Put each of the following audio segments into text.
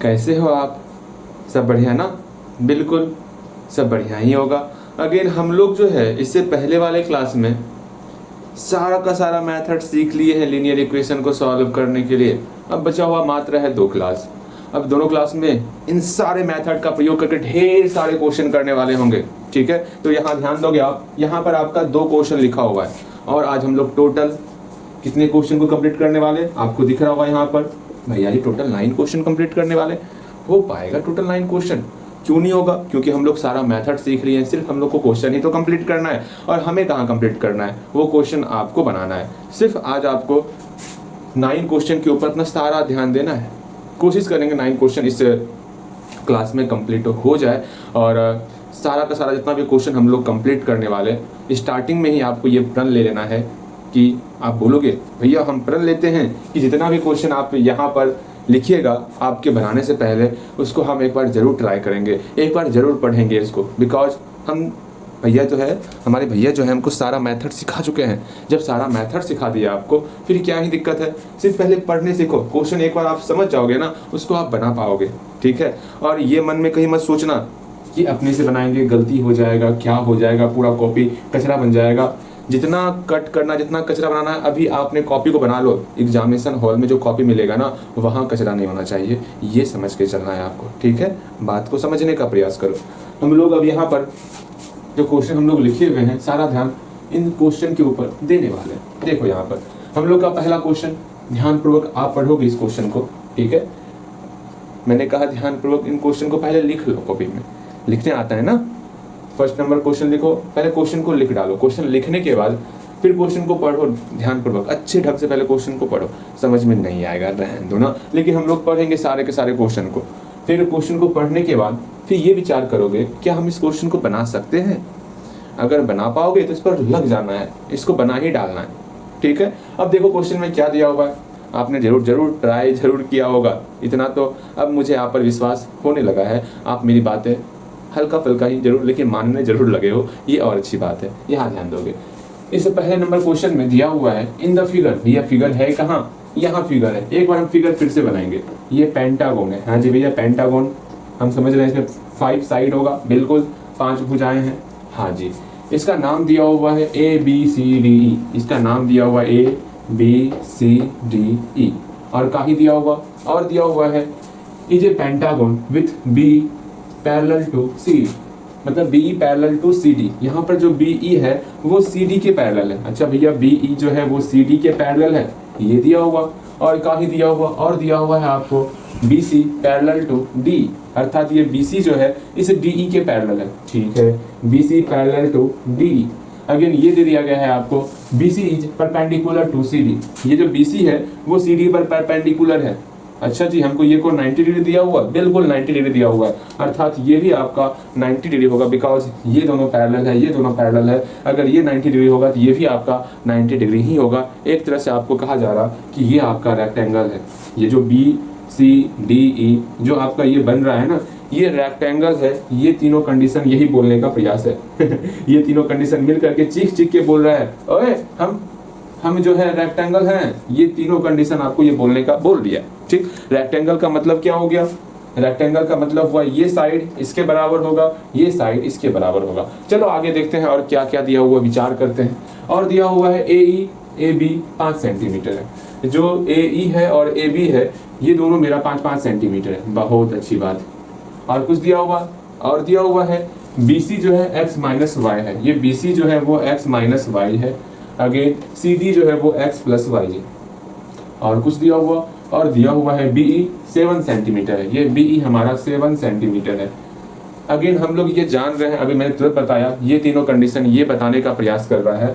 कैसे हो आप? सब बढ़िया ना? बिल्कुल सब बढ़िया ही होगा। अगेन हम लोग जो है इससे पहले वाले क्लास में सारा का सारा मेथड सीख लिए हैं लीनियर इक्वेशन को सॉल्व करने के लिए। अब बचा हुआ मात्र है 2 क्लास। अब दोनों क्लास में इन सारे मेथड का प्रयोग करके ढेर सारे क्वेश्चन करने वाले होंगे। ठीक है, तो यहाँ ध्यान दोगे आप, यहाँ पर आपका 2 क्वेश्चन लिखा हुआ है और आज हम लोग टोटल कितने क्वेश्चन को कंप्लीट करने वाले आपको दिख रहा होगा यहाँ पर। भैया ये टोटल 9 क्वेश्चन कंप्लीट करने वाले। हो पाएगा टोटल 9 क्वेश्चन? क्यों नहीं होगा, क्योंकि हम लोग सारा मेथड सीख लिए हैं। सिर्फ हम लोग को क्वेश्चन ही तो कंप्लीट करना है और हमें कहाँ कंप्लीट करना है, वो क्वेश्चन आपको बनाना है। सिर्फ आज आपको 9 क्वेश्चन के ऊपर अपना सारा ध्यान देना है। कोशिश करेंगे 9 क्वेश्चन इस क्लास में कंप्लीट हो जाए और सारा का सारा जितना भी क्वेश्चन हम लोग कंप्लीट करने वाले, स्टार्टिंग में ही आपको ये प्रण ले लेना है कि आप बोलोगे भैया हम प्रण लेते हैं कि जितना भी क्वेश्चन आप यहाँ पर लिखिएगा आपके बनाने से पहले उसको हम एक बार ज़रूर ट्राई करेंगे, एक बार ज़रूर पढ़ेंगे इसको। बिकॉज हम भैया जो है, हमारे भैया जो है हमको सारा मेथड सिखा चुके हैं। जब सारा मेथड सिखा दिया आपको फिर क्या ही दिक्कत है। सिर्फ पहले पढ़ने सीखो, क्वेश्चन एक बार आप समझ जाओगे ना उसको आप बना पाओगे। ठीक है, और ये मन में कहीं मत सोचना कि अपने से बनाएंगे गलती हो जाएगा, क्या हो जाएगा, पूरा कॉपी कचरा बन जाएगा। जितना कट करना, जितना कचरा बनाना है, अभी आपने कॉपी को बना लो। एग्जामिनेशन हॉल में जो कॉपी मिलेगा ना वहाँ कचरा नहीं होना चाहिए, ये समझ के चलना है आपको। ठीक है, बात को समझने का प्रयास करो। हम लोग अब यहाँ पर जो क्वेश्चन हम लोग लिखे हुए हैं सारा ध्यान इन क्वेश्चन के ऊपर देने वाले हैं। देखो यहाँ पर हम लोग का पहला क्वेश्चन, ध्यानपूर्वक आप पढ़ोगे इस क्वेश्चन को। ठीक है, मैंने कहा ध्यानपूर्वक इन क्वेश्चन को पहले लिख लो, कॉपी में लिखने आता है ना। फर्स्ट नंबर क्वेश्चन लिखो, पहले क्वेश्चन को लिख डालो। क्वेश्चन लिखने के बाद फिर क्वेश्चन को पढ़ो ध्यानपूर्वक, अच्छे ढंग से पहले क्वेश्चन को पढ़ो। समझ में नहीं आएगा रहने दो ना, लेकिन हम लोग पढ़ेंगे सारे के सारे क्वेश्चन को। फिर क्वेश्चन को पढ़ने के बाद फिर ये विचार करोगे क्या हम इस क्वेश्चन को बना सकते हैं। अगर बना पाओगे तो इस पर लग जाना है, इसको बना ही डालना है। ठीक है, अब देखो क्वेश्चन में क्या दिया हुआ है। आपने जरूर ट्राई जरूर किया होगा, इतना तो अब मुझे यहाँ पर विश्वास होने लगा है। आप मेरी बातें हल्का फुल्का ही जरूर लेकिन मानने जरूर लगे हो, ये और अच्छी बात है। यहाँ ध्यान दोगे, इस पहले नंबर क्वेश्चन में दिया हुआ है इन द फिगर। भैया फिगर है कहाँ? यहाँ फिगर है। एक बार हम फिगर फिर से बनाएंगे। ये पेंटागोन है। हाँ जी भैया पेंटागोन, हम समझ रहे हैं इसमें 5 साइड होगा, बिल्कुल 5 भुजाएं हैं। हाँ जी, इसका नाम दिया हुआ है ABCDE। इसका नाम दिया हुआ है ABCDE। और काहे दिया हुआ? और दिया हुआ है is a pentagon with B parallel to CD, मतलब BE पैरेलल टू CD। यहाँ पर जो BE है वो CD के पैरेलल है। अच्छा भैया BE जो है वो CD के पैरेलल है, ये दिया हुआ। और काहे दिया हुआ? और दिया हुआ है आपको BC पैरेलल टू D, अर्थात ये BC जो है इस DE के पैरेलल है। ठीक है, BC parallel to DE। Again ये दे दिया गया है आपको BC is perpendicular to CD। ये जो BC है वो CD पर परपेंडिकुलर है। अच्छा जी, हमको ये को 90 डिग्री दिया हुआ, बिल्कुल 90 डिग्री दिया हुआ है, अर्थात ये भी आपका 90 डिग्री होगा। बिकॉज ये दोनों पैरेलल है, ये दोनों पैरेलल है। अगर ये 90 डिग्री होगा तो ये भी आपका 90 डिग्री ही होगा। एक तरह से आपको कहा जा रहा कि ये आपका रेक्टेंगल है। ये जो BCDE जो आपका ये बन रहा है ना, ये रेक्टेंगल है। ये तीनों कंडीशन यही बोलने का प्रयास है ये तीनों कंडीशन मिल करके चीख के बोल रहा है, ओए हम जो है रेक्टेंगल हैं। ये तीनों कंडीशन आपको ये बोलने का बोल दिया। ठीक, रेक्टेंगल का मतलब क्या हो गया? रेक्टेंगल का मतलब हुआ ये साइड इसके बराबर होगा, ये साइड इसके बराबर होगा। चलो आगे देखते हैं और क्या क्या दिया हुआ विचार करते हैं। और दिया हुआ है AE AB 5 सेंटीमीटर है। जो AE है और AB है ये दोनों मेरा 5-5 सेंटीमीटर है। बहुत अच्छी बात। और कुछ दिया हुआ? और दिया हुआ है BC जो है x माइनस वाई है। ये BC जो है वो x माइनस वाई है। अगेन CD जो है वो x प्लस वाई है। और कुछ दिया हुआ? और दिया हुआ है BE 7 सेंटीमीटर है। ये BE हमारा 7 सेंटीमीटर है। अगेन हम लोग ये जान रहे हैं, अभी मैंने तुरंत बताया, ये तीनों कंडीशन ये बताने का प्रयास कर रहा है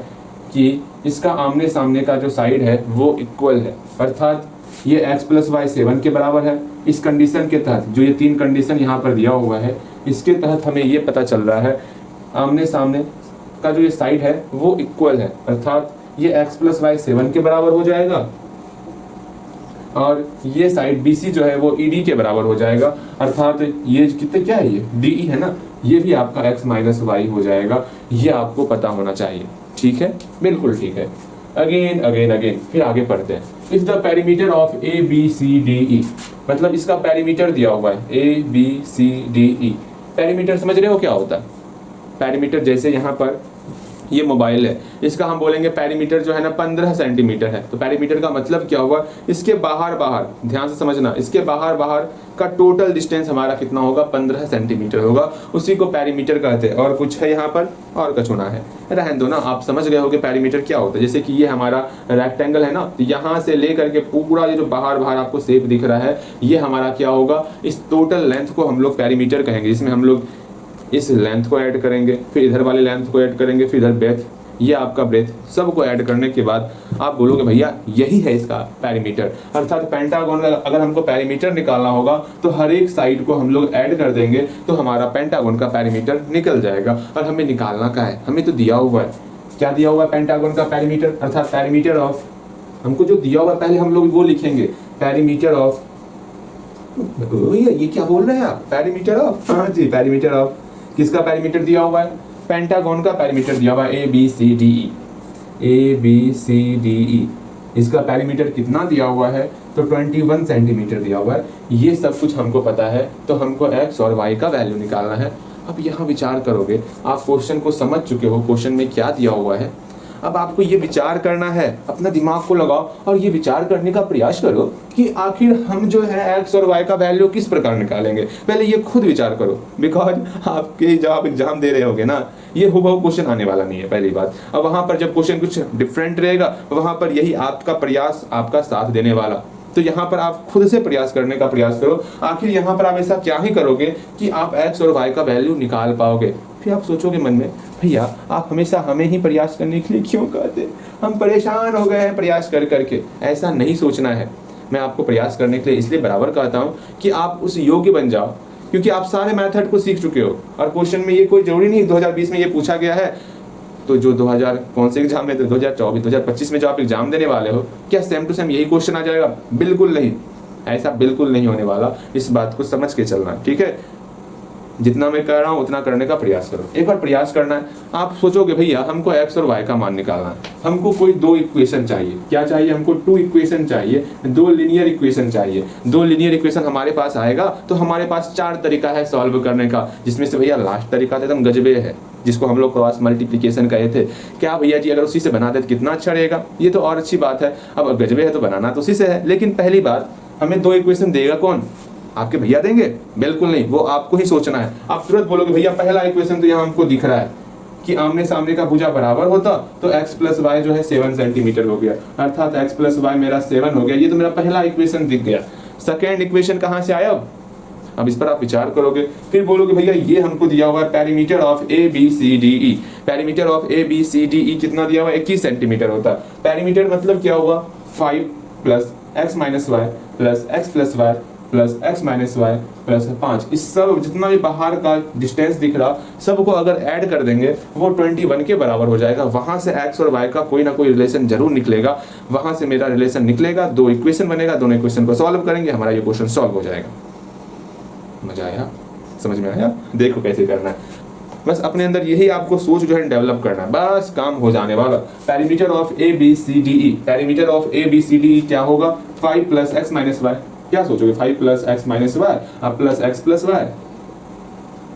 कि इसका आमने सामने का जो साइड है वो इक्वल है, अर्थात ये x प्लस वाई 7 के बराबर है। इस कंडीशन के तहत जो ये 3 कंडीशन यहाँ पर दिया हुआ है, इसके तहत हमें ये पता चल रहा है आमने सामने का जो ये साइड है वो इक्वल है, अर्थात ये x प्लस वाई 7 के बराबर हो जाएगा और ये साइड BC जो है वो ED के बराबर हो जाएगा, अर्थात ये कितने क्या है, ये DE है ना, ये भी आपका x माइनस वाई हो जाएगा। ये आपको पता होना चाहिए। ठीक है, बिल्कुल ठीक है। अगेन अगेन अगेन, फिर आगे पढ़ते हैं। If the perimeter of A B C D E, मतलब इसका पेरीमीटर दिया हुआ है A B C D E. Perimeter समझ रहे हो क्या होता है? पेरीमीटर जैसे यहाँ पर ये मोबाइल है, इसका हम बोलेंगे पेरीमीटर जो है ना 15 सेंटीमीटर है। तो पेरीमीटर का मतलब क्या हुआ, इसके बाहर बाहर, ध्यान से समझना, इसके बाहर बाहर का टोटल डिस्टेंस हमारा कितना होगा, 15 सेंटीमीटर होगा, उसी को पेरीमीटर कहते हैं। और कुछ है यहाँ पर और कछुना है, रहने दो ना, आप समझ गए होगे पेरीमीटर क्या होता है। जैसे कि ये हमारा रेक्टेंगल है ना, तो यहाँ से लेकर के पूरा ये जो बाहर बाहर आपको शेप दिख रहा है, ये हमारा क्या होगा, इस टोटल लेंथ को हम लोग पेरीमीटर कहेंगे। जिसमें हम लोग इस लेंथ को ऐड करेंगे, फिर इधर वाले लेंथ को ऐड करेंगे, फिर इधर ब्रेथ, ये आपका ब्रेथ, सबको ऐड करने के बाद आप बोलोगे भैया यही है इसका पेरीमीटर। अर्थात पेंटागन का अगर हमको पेरीमीटर निकालना होगा तो हर एक साइड को हम लोग ऐड कर देंगे तो हमारा पेंटागन का पेरीमीटर निकल जाएगा। और हमें निकालना क्या है, हमें तो दिया हुआ है, क्या दिया हुआ है, पेंटागन का पेरीमीटर, अर्थात पेरीमीटर ऑफ, हमको जो दिया हुआ है पहले हम लोग वो लिखेंगे, पेरीमीटर ऑफ, ये क्या बोल रहे हैं आप, पेरीमीटर ऑफ, हाँ जी, पेरीमीटर ऑफ, किसका पेरीमीटर दिया हुआ है, पेंटागन का पेरीमीटर दिया हुआ है A B C D E, A B C D E. इसका पेरीमीटर कितना दिया हुआ है, तो 21 सेंटीमीटर दिया हुआ है। ये सब कुछ हमको पता है, तो हमको एक्स और वाई का वैल्यू निकालना है। अब यहाँ विचार करोगे, आप क्वेश्चन को समझ चुके हो, क्वेश्चन में क्या दिया हुआ है, अब आपको ये विचार करना है, अपना दिमाग को लगाओ और ये विचार करने का प्रयास करो कि आखिर हम जो है एक्स और वाई का वैल्यू किस प्रकार निकालेंगे। पहले ये खुद विचार करो, बिकॉज आपके जब आप एग्जाम दे रहे होगे ना, ये हुबहू क्वेश्चन आने वाला नहीं है, पहली बात। अब वहां पर जब क्वेश्चन कुछ डिफरेंट रहेगा, वहां पर यही आपका प्रयास आपका साथ देने वाला। तो यहाँ पर आप खुद से प्रयास करने का प्रयास करो। आखिर यहाँ पर आप ऐसा क्या ही करोगे कि आप एक्स और वाई का वैल्यू निकाल पाओगे। फिर आप सोचोगे मन में, भैया आप हमेशा हमें ही प्रयास करने के लिए क्यों कहते, हम परेशान हो गए हैं प्रयास कर करके। ऐसा नहीं सोचना है, मैं आपको प्रयास करने के लिए इसलिए बराबर कहता हूँ कि आप उस योग्य बन जाओ, क्योंकि आप सारे मेथड को सीख चुके हो। और क्वेश्चन में ये कोई जरूरी नहीं 2020 में ये पूछा गया है, तो जो 2000 कौन से एग्जाम में, तो 2024 2025 में जो आप एग्जाम देने वाले हो, क्या सेम टू सेम यही क्वेश्चन आ जाएगा? बिल्कुल नहीं, ऐसा बिल्कुल नहीं होने वाला। इस बात को समझ के चलना, ठीक है। जितना मैं कर रहा हूँ उतना करने का प्रयास करो। एक बार प्रयास करना है। आप सोचोगे भैया हमको एक्स और वाई का मान निकालना है, हमको कोई दो इक्वेशन चाहिए। क्या चाहिए हमको? 2 इक्वेशन चाहिए, 2 लीनियर इक्वेशन चाहिए। 2 लीनियर इक्वेशन हमारे पास आएगा तो हमारे पास 4 तरीका है सॉल्व करने का, जिसमें से भैया लास्ट तरीका तो एकदम गजबे है, जिसको हम लोग क्रॉस मल्टीप्लिकेशन कहे थे। क्या भैया जी, अगर उसी से बनाते तो कितना अच्छा रहेगा। ये तो और अच्छी बात है, अब गजबे है तो बनाना तो उसी से है। लेकिन पहली बात, हमें 2 इक्वेशन देगा कौन? आपके भैया देंगे? बिल्कुल नहीं, वो आपको ही सोचना है। आप तुरंत बोलोगे भैया पहला इक्वेशन तो यहाँ हमको दिख रहा है कि आमने सामने का भुजा बराबर होता तो x प्लस वाई जो है 7 सेंटीमीटर हो गया, अर्थात x प्लस वाई मेरा 7 हो गया। ये तो मेरा पहला इक्वेशन दिख गया। सेकेंड इक्वेशन कहाँ से आया? अब इस पर आप विचार करोगे, फिर बोलोगे भैया ये हमको दिया हुआ है perimeter of A B C D E. Perimeter of A B C D E कितना दिया हुआ है? 21 सेंटीमीटर होता है। पेरीमीटर मतलब क्या हुआ? 5 plus x minus y plus x plus y plus x minus y plus 5। इस सब जितना भी बाहर का डिस्टेंस दिख रहा सबको अगर ऐड कर देंगे वो 21 के बराबर हो जाएगा। वहां से एक्स और वाई का कोई ना कोई रिलेशन जरूर निकलेगा, वहां से मेरा रिलेशन निकलेगा, 2 इक्वेशन बनेगा, दोनों इक्वेशन को सॉल्व करेंगे, हमारा ये क्वेश्चन सॉल्व हो जाएगा। मजा आया? समझ में आया? देखो कैसे करना है, बस अपने अंदर यही आपको सोच जो है डेवलप करना है, बस काम हो जाने वाला। Perimeter of A B C D E, perimeter of A B C D E क्या होगा? 5 प्लस एक्स माइनस वाई। क्या सोचोगे? 5 प्लस एक्स माइनस वाई अब प्लस एक्स प्लस वाई।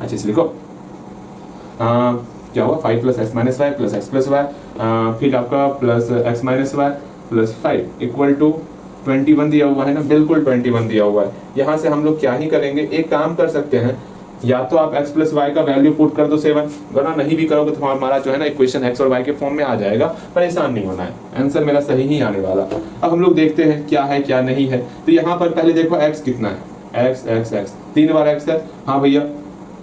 अच्छे से लिखो, क्या हुआ? 5 plus x minus y plus x plus y, फिर आपका plus x minus y plus 5 equal to 21 दिया हुआ है ना, बिल्कुल 21 दिया हुआ है। यहाँ से हम लोग क्या ही करेंगे, एक काम कर सकते हैं, या तो आप x प्लस वाई का वैल्यू पुट कर दो 7, वरना नहीं भी करोगे तो हमारा जो है ना इक्वेशन x और y के फॉर्म में आ जाएगा। परेशान नहीं होना है, आंसर मेरा सही ही आने वाला। अब हम लोग देखते हैं क्या है क्या नहीं है। तो यहाँ पर पहले देखो x कितना है, x x x 3 बार x है, हाँ भैया,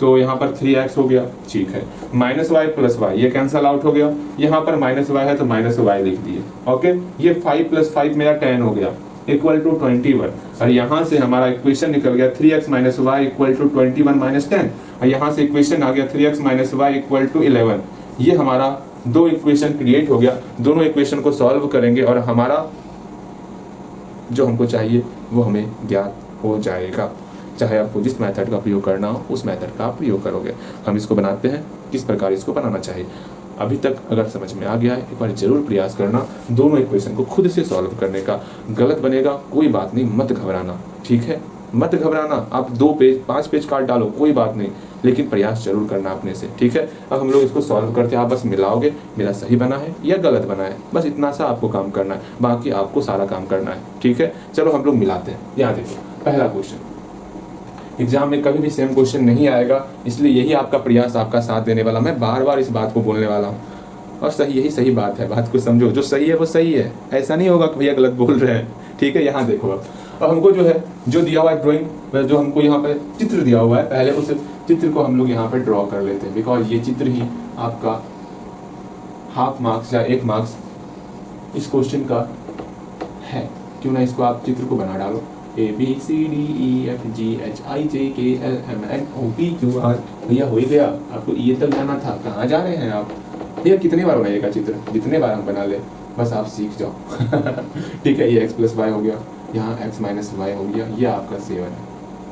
तो यहाँ पर 3x हो गया, ठीक है। माइनस वाई प्लस वाई ये कैंसल आउट हो गया, यहाँ पर माइनस वाई है तो माइनस वाई लिख दिए, ओके। ये 5 प्लस 5 मेरा 10 हो गया इक्वल टू 21, और यहाँ से हमारा इक्वेशन निकल गया 3x minus y equal to 21 minus 10, और यहाँ से इक्वेशन आ गया 3x minus y equal to 11। ये हमारा 2 इक्वेशन क्रिएट हो गया। दोनों इक्वेशन को सॉल्व करेंगे और हमारा जो हमको चाहिए वो हमें ज्ञात हो जाएगा। चाहे आपको जिस मेथड का प्रयोग करना हो उस मेथड का आप प्रयोग करोगे। हम इसको बनाते हैं, किस प्रकार इसको बनाना चाहिए। अभी तक अगर समझ में आ गया है, एक बार जरूर प्रयास करना दोनों इक्वेशन को खुद से सॉल्व करने का। गलत बनेगा कोई बात नहीं, मत घबराना, ठीक है, मत घबराना। आप 2 पेज 5 पेज काट डालो कोई बात नहीं, लेकिन प्रयास जरूर करना अपने से, ठीक है। अब हम लोग इसको सॉल्व करते हैं, आप बस मिलाओगे मेरा सही बना है या गलत बना है, बस इतना सा आपको काम करना है, बाकी आपको सारा काम करना है, ठीक है। चलो हम लोग मिलाते हैं। यहाँ देखो पहला क्वेश्चन, एग्जाम में कभी भी सेम क्वेश्चन नहीं आएगा, इसलिए यही आपका प्रयास, आपका साथ देने वाला। मैं बार बार इस बात को बोलने वाला हूँ, और सही यही सही बात है, बात को समझो, जो सही है वो सही है, ऐसा नहीं होगा कि भैया गलत बोल रहे हैं, ठीक है। यहाँ देखो अब हमको जो है जो दिया हुआ है ड्राइंग, जो हमको यहाँ पे चित्र दिया हुआ है, पहले उस चित्र को हम लोग यहाँ पे ड्रॉ कर लेते हैं, बिकॉज ये चित्र ही आपका हाफ मार्क्स या 1 मार्क्स इस क्वेश्चन का है। क्यों ना इसको आप चित्र को बना डालो, ABCDEFGHIJKLMNOPQR, भैया हो ही गया, आपको ये तक जाना था, कहाँ जा रहे हैं आप भैया। कितनी बार बनाइएगा चित्र, जितने बार हम बना ले बस आप सीख जाओ ठीक है। ये x + y हो गया, यहाँ x - y हो गया, ये आपका 7 है,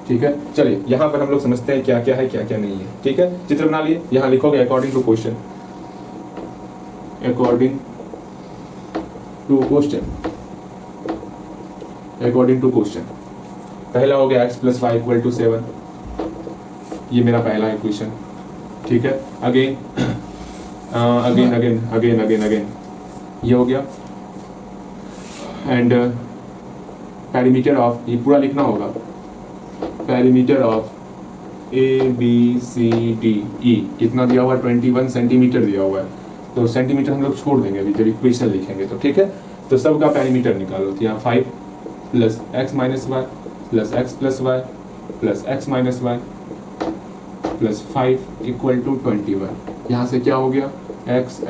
ठीक है। चलिए यहाँ पर हम लोग समझते हैं क्या क्या है क्या क्या नहीं है, ठीक है। चित्र बना लिए, यहाँ लिखोगे according to question, according to question. पहला हो गया x + y = 7, ये मेरा पहला इक्वेशन, ठीक है। अगेन ये हो गया, एंड पेरीमीटर ऑफ, ये पूरा लिखना होगा, पेरीमीटर ऑफ ABCDE कितना दिया हुआ है, 21 सेंटीमीटर दिया हुआ है, तो सेंटीमीटर हम लोग छोड़ देंगे अभी जब इक्वेशन लिखेंगे तो, ठीक है। तो सबका पेरीमीटर निकालो, तो यहाँ 5 + x - y + x + y + x - y + 5 = 21। यहाँ से क्या हो गया, x।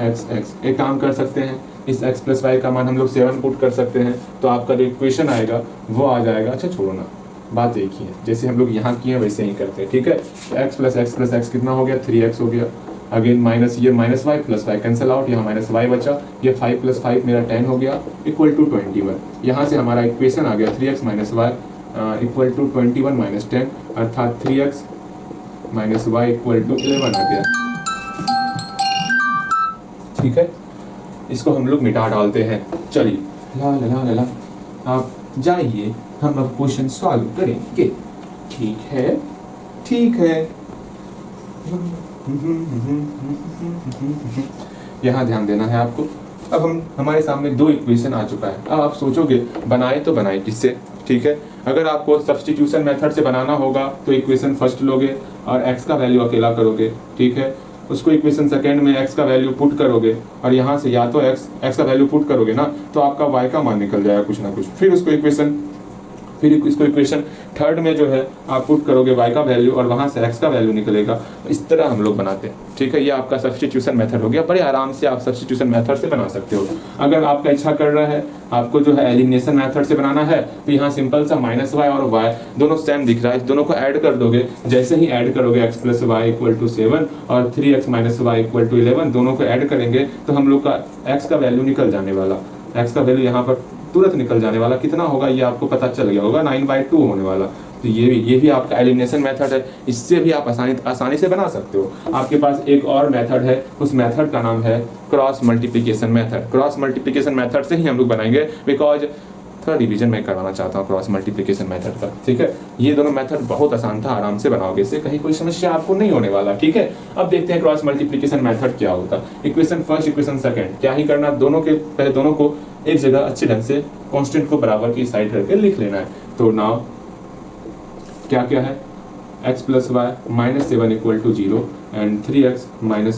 एक काम कर सकते हैं, इस x + y का मान हम लोग 7 पुट कर सकते हैं, तो आपका जो इक्वेशन आएगा वो आ जाएगा। अच्छा छोड़ो ना, बात एक ही है, जैसे हम लोग यहाँ किए वैसे ही करते हैं, ठीक है। x + x कितना हो गया, 3x हो गया। अगेन माइनस, ये -y + y कैंसिल आउट, यहाँ -y बचा, ये 5 + 5 मेरा 10 हो गया, = 21। यहाँ से हमारा इक्वेशन आ गया 3x - y = 21 - 10, अर्थात 3x - y = 11 आ गया, ठीक है। इसको हम लोग मिटा डालते हैं। चलिए ला ला ला ला, आप जाइए, हम अब क्वेश्चन सॉल्व करेंगे, ठीक है, ठीक है। यहाँ ध्यान देना है आपको। अब हमारे सामने 2 इक्वेशन आ चुका है। अब आप सोचोगे बनाए तो बनाए किससे, ठीक है। अगर आपको सब्स्टिट्यूशन मेथड से बनाना होगा तो इक्वेशन फर्स्ट लोगे और x का वैल्यू अकेला करोगे, ठीक है। उसको इक्वेशन सेकंड में x का वैल्यू पुट करोगे, और यहाँ से या तो x का वैल्यू पुट करोगे ना, तो आपका y का मान निकल जाएगा कुछ ना कुछ। फिर इसको इक्वेशन थर्ड में जो है आप पुट करोगे y का वैल्यू, और वहाँ से x का वैल्यू निकलेगा। इस तरह हम लोग बनाते हैं, ठीक है। ये आपका सब्स्टिट्यूशन मेथड हो गया। बड़े आराम से आप सब्स्टिट्यूशन मेथड से बना सकते हो। अगर आपका इच्छा कर रहा है आपको जो है एलिमिनेशन मेथड से बनाना है, तो यहाँ सिंपल सा -y और y दोनों सेम दिख रहा है, दोनों को ऐड कर दोगे। जैसे ही ऐड करोगे x + y = 7 और 3x - y = 11, दोनों को ऐड करेंगे तो हम लोग का x का वैल्यू निकल जाने वाला, x का वैल्यू यहाँ पर तुरंत निकल जाने वाला। कितना होगा ये आपको पता चल गया होगा, 9/2 होने वाला। तो ये भी आपका एलिमिनेशन मेथड है, इससे भी आप आसानी से बना सकते हो। आपके पास एक और मेथड है, उस मेथड का नाम है cross multiplication method. Cross multiplication method से ही हम लोग बनाएंगे, बिकॉज थोड़ा रिवीजन मैं करवाना चाहता हूँ क्रॉस मल्टीप्लिकेशन मेथड का, ठीक है। ये दोनों मेथड बहुत आसान था, आराम से बनाओगे, इससे कहीं कोई समस्या आपको नहीं होने वाला, ठीक है। अब देखते हैं क्रॉस मल्टीप्लिकेशन मेथड क्या होता है। इक्वेशन फर्स्ट, इक्वेशन सेकंड, क्या ही करना, दोनों को एक जगह अच्छे ढंग से कांस्टेंट को बराबर की साइड करके लिख लेना है। तो नाउ क्या क्या है, x + y - 7 = 0 and 3x - y -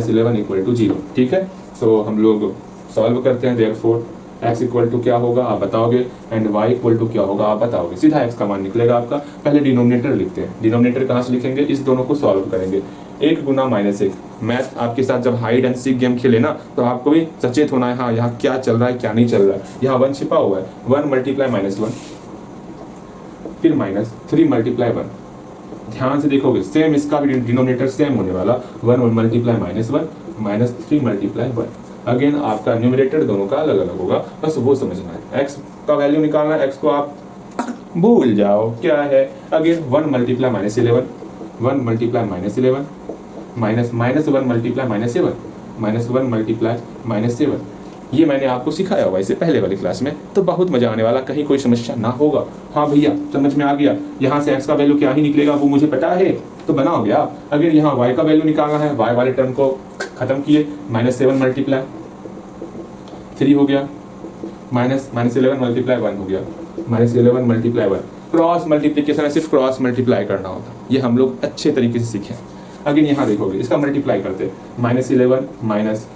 11 = 0, ठीक है। तो हम लोग सॉल्व करते हैं। देयरफॉर x = क्या होगा आप बताओगे, एंड y = क्या होगा आप बताओगे। सीधा x का मान निकलेगा आपका। पहले डिनोमिनेटर लिखते हैं। डिनोमिनेटर कहाँ से लिखेंगे, इस दोनों को सॉल्व करेंगे। 1 × -1। मैथ आपके साथ जब हाइड एंड सीक गेम खेले ना, तो आपको भी सचेत होना है, हाँ यहाँ क्या चल रहा है क्या नहीं चल रहा है। यहाँ 1 छिपा हुआ है, 1 × -1, फिर -3 × 1। ध्यान से देखोगे सेम, इसका भी डिनोमिनेटर सेम होने वाला, 1 × -1 -3 × 1। अगेन आपका न्यूमरेटर दोनों का अलग अलग होगा, बस वो समझना है। x का वैल्यू निकालना है, x को आप भूल जाओ क्या है। Again 1 × -11, 1 × -11 -1 × -7, -1 multiply -7। ये मैंने आपको सिखाया हुआ इससे पहले वाली क्लास में, तो बहुत मजा आने वाला, कहीं कोई समस्या ना होगा। हाँ भैया समझ में आ गया, यहाँ से x का वैल्यू क्या ही निकलेगा वो मुझे पता है, तो बनाओगे आप। अगर यहाँ y का वैल्यू निकालना है, y वाले टर्म को खत्म किए, -7 मल्टीप्लाई 3 हो गया, -11 मल्टीप्लाई 1 हो गया, -11 मल्टीप्लाई 1। क्रॉस मल्टीप्लीकेशन है, सिर्फ क्रॉस मल्टीप्लाई करना होता, ये हम लोग अच्छे तरीके से सीखे। अगर यहाँ देखोगे इसका मल्टीप्लाई करते, -11 -1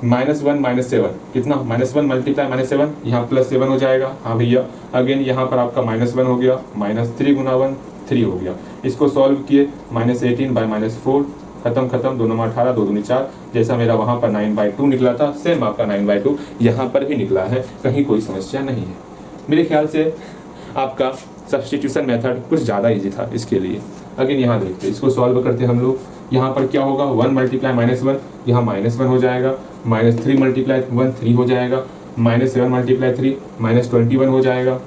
-7 कितना, -1 मल्टीप्लाई -7, यहाँ +7 हो जाएगा। हाँ भैया, अगेन यहाँ पर आपका -1 हो गया, -3 गुना 1 3 हो गया। इसको सॉल्व किए, -18/-4 खत्म, 2 9 18, 2 दूनी 4। जैसा मेरा वहाँ पर 9/2 निकला था, सेम आपका 9/2 यहाँ पर भी निकला है, कहीं कोई समस्या नहीं है। मेरे ख्याल से आपका सब्स्टिट्यूशन मेथड कुछ ज़्यादा इजी था इसके लिए। अगेन यहाँ देखते, इसको सॉल्व करते हम लोग, यहाँ पर क्या होगा, 1 मल्टीप्लाई -1, यहाँ -1 हो जाएगा, -3 मल्टीप्लाई 1 3 हो जाएगा, -7 मल्टीप्लाई 3 -21 हो जाएगा,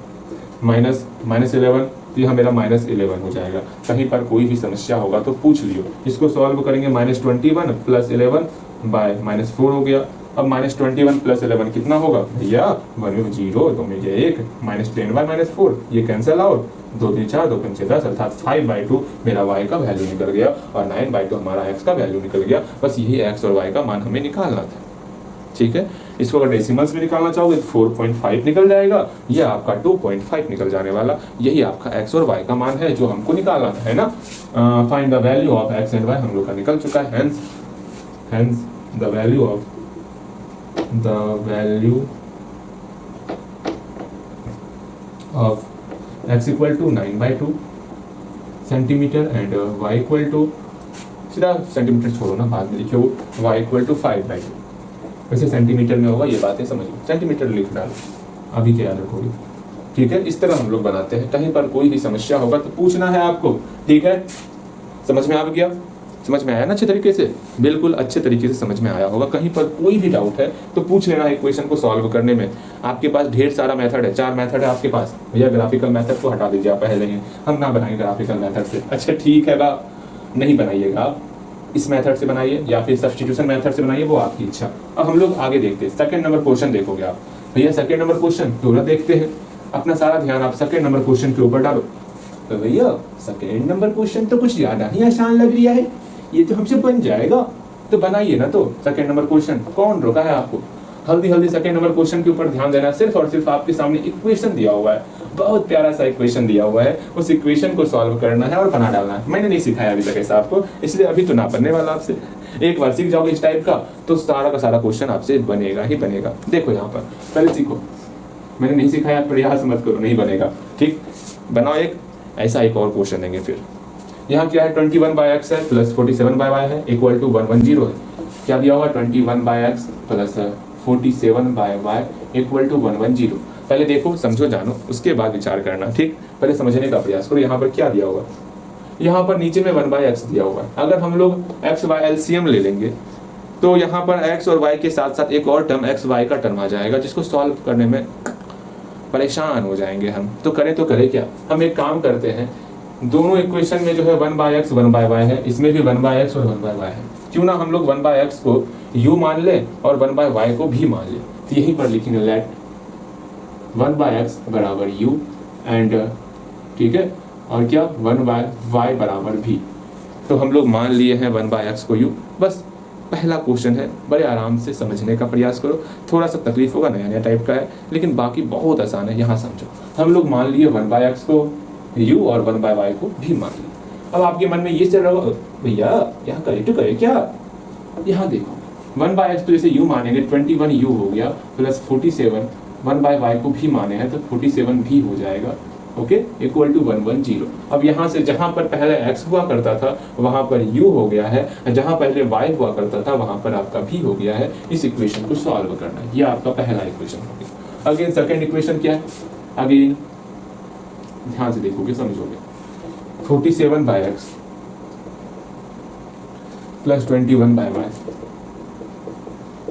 -11 तो यहाँ मेरा -11 हो जाएगा। कहीं पर कोई भी समस्या होगा तो पूछ लियो। इसको सॉल्व करेंगे, -21 + 11/-4 हो गया। अब -21 + 11 कितना होगा भैया, 1 में 0, 2 में 1, -10/-4 ये कैंसिल आउट, 2 3 4, 2 5 10, अर्थात 5/2 मेरा y का वैल्यू निकल गया और 9/2 हमारा x का वैल्यू निकल गया। बस यही x और y का मान हमें निकालना था, ठीक है। इसको अगर डेसिमल्स में निकालना चाहोगे तो 4.5 निकल जाएगा, ये आपका 2.5 निकल जाने वाला। यही आपका x और y का मान है जो हमको निकालना था, है ना। Find the value of x and y हम लोग का निकल चुका है। Hence the value of x equal to 9/2 centimetre and y equal to, सीधा सेंटीमीटर छोड़ो ना, बाद में लिखो, y इक्वल टू 5/2। वैसे सेंटीमीटर में होगा, ये बातें समझ लो, सेंटीमीटर लिख डालो, अभी क्या याद रखोगे, ठीक है। इस तरह हम लोग बनाते हैं। कहीं पर कोई भी समस्या होगा तो पूछना है आपको, ठीक है। समझ में आ गया, समझ में आया ना अच्छे तरीके से, बिल्कुल अच्छे तरीके से समझ में आया होगा। कहीं पर कोई भी डाउट है तो पूछ लेना। इक्वेशन को सॉल्व करने में आपके पास ढेर सारा मेथड है, 4 मेथड है आपके पास। भैया ग्राफिकल मेथड को हटा दीजिए आप पहले ही, हम ना बनाएंगे ग्राफिकल मेथड से। अच्छा ठीक है बा, नहीं बनाइएगा आप, इस मेथड से बनाइए या फिर सब्स्टिट्यूशन मेथड से बनाइए, वो आपकी इच्छा। अब हम लोग आगे देखते हैं, सेकंड नंबर क्वेश्चन देखोगे आप। भैया सेकंड नंबर क्वेश्चन पूरा देखते हैं, अपना सारा ध्यान आप सेकंड नंबर क्वेश्चन के ऊपर डालो। तो भैया सेकंड नंबर क्वेश्चन तो कुछ ज्यादा ही आसान लग रहा है, ये तो हमसे बन जाएगा, तो बनाइए ना। तो सेकंड नंबर क्वेश्चन कौन रोका है आपको, हल्दी सेकंड नंबर क्वेश्चन के ऊपर ध्यान देना। सिर्फ और सिर्फ आपके सामने इक्वेशन दिया हुआ है, बहुत प्यारा सा इक्वेशन दिया हुआ है, उस इक्वेशन को सॉल्व करना है और बना डालना है। मैंने नहीं सिखाया अभी तक ऐसा आपको, इसलिए अभी तो ना बनने वाला आपसे। एक बार सीख जाओगे इस टाइप का तो सारा का सारा क्वेश्चन आपसे बनेगा ही बनेगा। देखो यहाँ पर पहले सीखो, मैंने नहीं सिखाया, प्रयास मत करो, नहीं बनेगा, ठीक। बनाओ एक ऐसा, एक और क्वेश्चन देंगे फिर। यहाँ क्या है, 21/x है प्लस 47/y है इक्वल टू 110 है। क्या दिया हुआ, 21/x plus 47/y equal to 110। पहले देखो, समझो, जानो, उसके बाद विचार करना, ठीक। पहले समझने का प्रयास करो। यहाँ पर क्या दिया हुआ, यहाँ पर नीचे में 1/x दिया हुआ है। अगर हम लोग x y LCM ले लेंगे तो यहाँ पर x और y के साथ साथ एक और टर्म x y का टर्म आ जाएगा, जिसको सॉल्व करने में परेशान हो जाएंगे हम। तो करें क्या, हम एक काम करते हैं, दोनों इक्वेशन में जो है 1/x 1/y है, इसमें भी 1/x और 1/y है। क्यों ना हम लोग 1/x को u मान ले और 1/y को भी मान ले। तो यहीं पर लिखेंगे लेट 1/x बराबर u एंड, ठीक है, और क्या 1/y बराबर भी। तो हम लोग मान लिए हैं 1/x को u। बस पहला क्वेश्चन है, बड़े आराम से समझने का प्रयास करो। थोड़ा सा तकलीफ होगा, नया नया टाइप का है, लेकिन बाकी बहुत आसान है। यहाँ समझो, हम लोग मान लिए 1/x को u और 1/y को भी मान लिए। अब आपके मन में ये चल रहा होगा, भैया यहाँ करे तो करे क्या। यहाँ देखो 1/x तो जैसे u मानेंगे 21u हो गया प्लस 47, 1/y को भी माने हैं तो 47 भी हो जाएगा, ओके, इक्वल टू 110। अब यहाँ से जहाँ पर पहले x हुआ करता था वहाँ पर u हो गया है, जहाँ पहले y हुआ करता था वहाँ पर आपका भी हो गया है। इस इक्वेशन को सॉल्व करना है, ये आपका पहला इक्वेशन हो गया। अगेन सेकंड इक्वेशन क्या है, अगेन ध्यान से देखोगे समझोगे, 47/x plus 21/y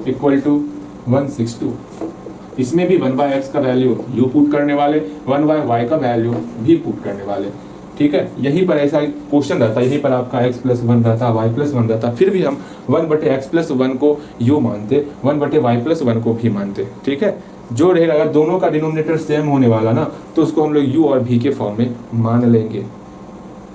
equal to 162। इसमें भी 1/x का वैल्यू u पुट करने वाले, 1/y का वैल्यू भी पुट करने वाले। ठीक है, यहीं पर ऐसा क्वेश्चन रहता, यहीं पर आपका x प्लस 1 रहता, y प्लस 1 रहता, फिर भी हम 1/x प्लस 1 को u मानते, 1/y प्लस 1 को भी मानते। ठीक है, जो रहेगा, अगर दोनों का डिनोमिनेटर सेम होने वाला ना तो उसको हम लोग u और v के फॉर्म में मान लेंगे।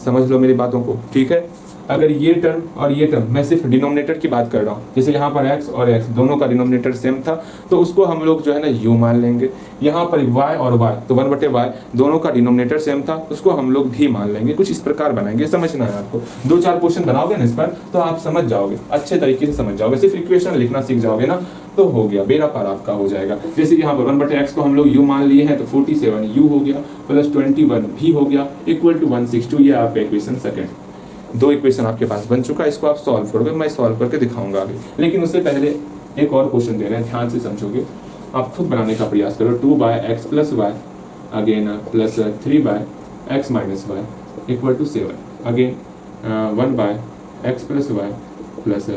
समझ लो मेरी बातों को। ठीक है, अगर ये टर्म और ये टर्म, मैं सिर्फ डिनोमिनेटर की बात कर रहा हूँ, जैसे यहाँ पर x और x दोनों का डिनोमिनेटर सेम था तो उसको हम लोग जो है ना u मान लेंगे। यहाँ पर y और y तो 1/y दोनों का डिनोमिनेटर सेम था, उसको हम लोग भी मान लेंगे। कुछ इस प्रकार बनाएंगे, समझना है आपको। 2-4 क्वेश्चन बनाओगे ना इस पर तो आप समझ जाओगे, अच्छे तरीके से समझ जाओगे। सिर्फ इक्वेशन लिखना सीख जाओगे ना तो हो गया, बेड़ा पार आपका हो जाएगा। जैसे यहाँ पर 1/x को हम लोग u मान लिए हैं तो 47 u हो गया प्लस 21 v हो गया इक्वल टू 162। ये आपका इक्वेशन सेकंड। 2 इक्वेशन आपके पास बन चुका है, इसको आप सॉल्व करोगे, मैं सॉल्व करके दिखाऊंगा आगे। लेकिन उससे पहले एक और क्वेश्चन दे रहे हैं, ध्यान से समझोगे, आप खुद बनाने का प्रयास करो। 2/x plus y again plus 3/x minus y equal to 7 again 1/x plus y plus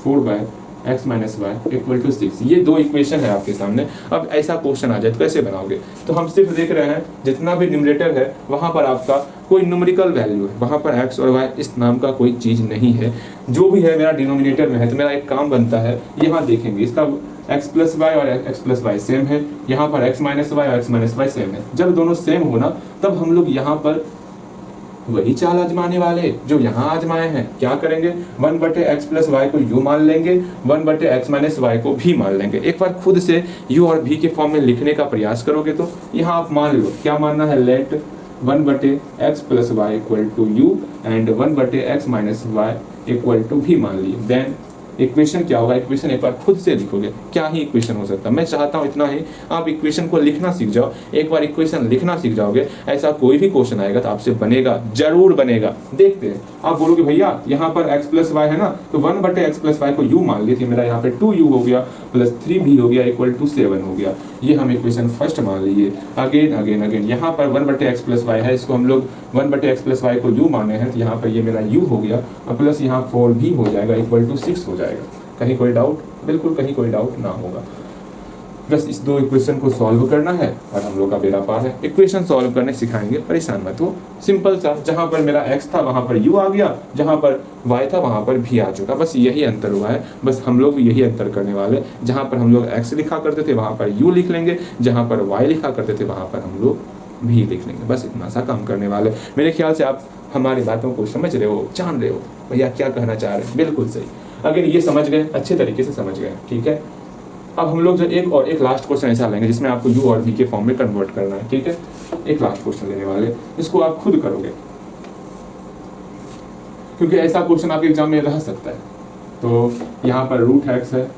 4/x minus y equal to 6। ये 2 इक्वेशन है आपके सामने। अब ऐसा क्वेश्चन आ जाए तो कैसे बनाओगे? तो हम सिर्फ देख रहे हैं जितना भी न्यूमरेटर है वहां पर आपका कोई न्यूमेरिकल वैल्यू है, वहां पर x और y इस नाम का कोई चीज नहीं है। जो भी है मेरा डिनोमिनेटर में है, तो मेरा एक काम बनता है, यहाँ देखेंगे इसका x प्लस वाई और x प्लस वाई सेम है, यहाँ पर x माइनस वाई और x माइनस वाई सेम है। जब दोनों सेम हो ना तब हम लोग यहाँ पर वही चाल आजमाने वाले जो यहाँ आजमाए हैं। क्या करेंगे? 1/x प्लस वाई को u मान लेंगे, 1/x माइनस वाई को भी मान लेंगे। एक बार खुद से u और v के फॉर्म में लिखने का प्रयास करोगे तो यहाँ आप मान लो क्या मानना है, let 1/x plus y equal to u and 1/x minus y equal to v मान लिए। देन इक्वेशन क्या होगा? इक्वेशन एक बार खुद से लिखोगे, क्या ही इक्वेशन हो सकता है। मैं चाहता हूँ इतना ही आप इक्वेशन को लिखना सीख जाओ। एक बार इक्वेशन लिखना सीख जाओगे, ऐसा कोई भी क्वेश्चन आएगा तो आपसे बनेगा, जरूर बनेगा। देखते हैं, आप बोलोगे भैया यहाँ पर x प्लस वाई है ना, तो 1/x प्लस वाई को u मान ली थी, मेरा यहाँ पे 2u हो गया प्लस 3v हो गया इक्वल टू 7 हो गया। ये हम इक्वेशन फर्स्ट मान लीजिए। अगेन अगेन अगेन यहाँ पर 1/x प्लस वाई है, इसको हम लोग 1/x प्लस वाई को u माने हैं, तो यहाँ पर ये मेरा u हो गया और प्लस यहाँ 4v हो जाएगा इक्वल टू 6 हो जाएगा। कहीं कोई डाउट? बिल्कुल कहीं कोई डाउट ना होगा। बस इस 2 इक्वेशन को सॉल्व करना है और हम लोग का बेड़ा पार है। इक्वेशन सॉल्व करने सिखाएंगे, परेशान मत हो। सिंपल सा, जहां पर मेरा x था वहां पर u आ गया, जहां पर y था वहां पर v आ चुका। बस यही अंतर हुआ है, बस हम लोग यही अंतर करने वाले। जहां पर हम लोग x लिखा करते थे वहां पर u लिख लेंगे, जहां पर y लिखा करते थे वहां पर हम लोग v लिख लेंगे। बस इतना सा काम करने वाले। मेरे ख्याल से आप हमारी बातों को समझ रहे हो, जान रहे हो भैया क्या कहना चाह रहे हैं। बिल्कुल सही, अगर ये समझ गए, अच्छे तरीके से समझ गए, ठीक है। अब हम लोग जो एक लास्ट क्वेश्चन ऐसा लेंगे जिसमें आपको u और v के फॉर्म में कन्वर्ट करना है, ठीक है। एक लास्ट क्वेश्चन लेने वाले, इसको आप खुद करोगे क्योंकि ऐसा क्वेश्चन आपके एग्जाम में रह सकता है। तो यहाँ पर √x है,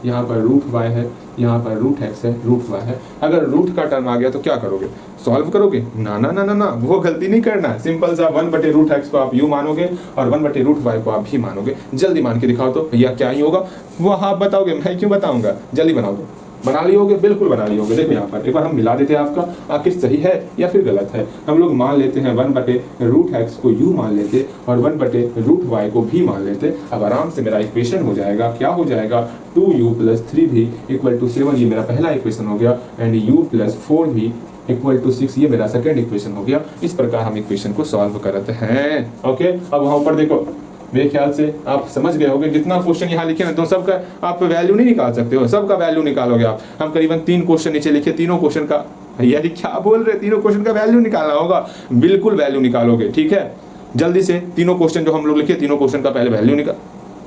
यहाँ पर √y है, यहाँ पर √x है, √y है। अगर रूट का टर्म आ गया तो क्या करोगे? सॉल्व करोगे? ना ना ना ना ना, वो गलती नहीं करना है। सिंपल सा 1/√x को आप u मानोगे और 1/√y को आप भी मानोगे। जल्दी मान के दिखाओ तो भैया क्या ही होगा, वो आप बताओगे, मैं क्यों बताऊंगा। जल्दी बनाओ तो। बना लियोगे? बिल्कुल बना लियोगे। देखो यहाँ पर एक बार हम मिला देते हैं आपका, आखिर सही है या फिर गलत है। हम लोग मान लेते हैं 1/√x को u मान लेते और 1/√y को भी मान लेते। अब आराम से मेरा इक्वेशन हो जाएगा, क्या हो जाएगा, 2u plus 3v equal to 7। ये मेरा पहला इक्वेशन हो गया and u plus 4v equal to 6, ये मेरा सेकेंड इक्वेशन हो गया। इस प्रकार हम इक्वेशन को सॉल्व करते हैं। ओके, अब वहाँ ऊपर देखो, मेरे ख्याल से आप समझ गए होंगे। जितना क्वेश्चन यहाँ लिखे ना तो सबका आप वैल्यू नहीं निकाल सकते हो, सबका वैल्यू निकालोगे आप। हम करीबन 3 क्वेश्चन नीचे लिखे, तीनों क्वेश्चन का, भैया जी क्या बोल रहे, तीनों क्वेश्चन का वैल्यू निकालना होगा। बिल्कुल वैल्यू निकालोगे, ठीक है। जल्दी से तीनों क्वेश्चन जो हम लोग लिखे, तीनों क्वेश्चन का पहले वैल्यू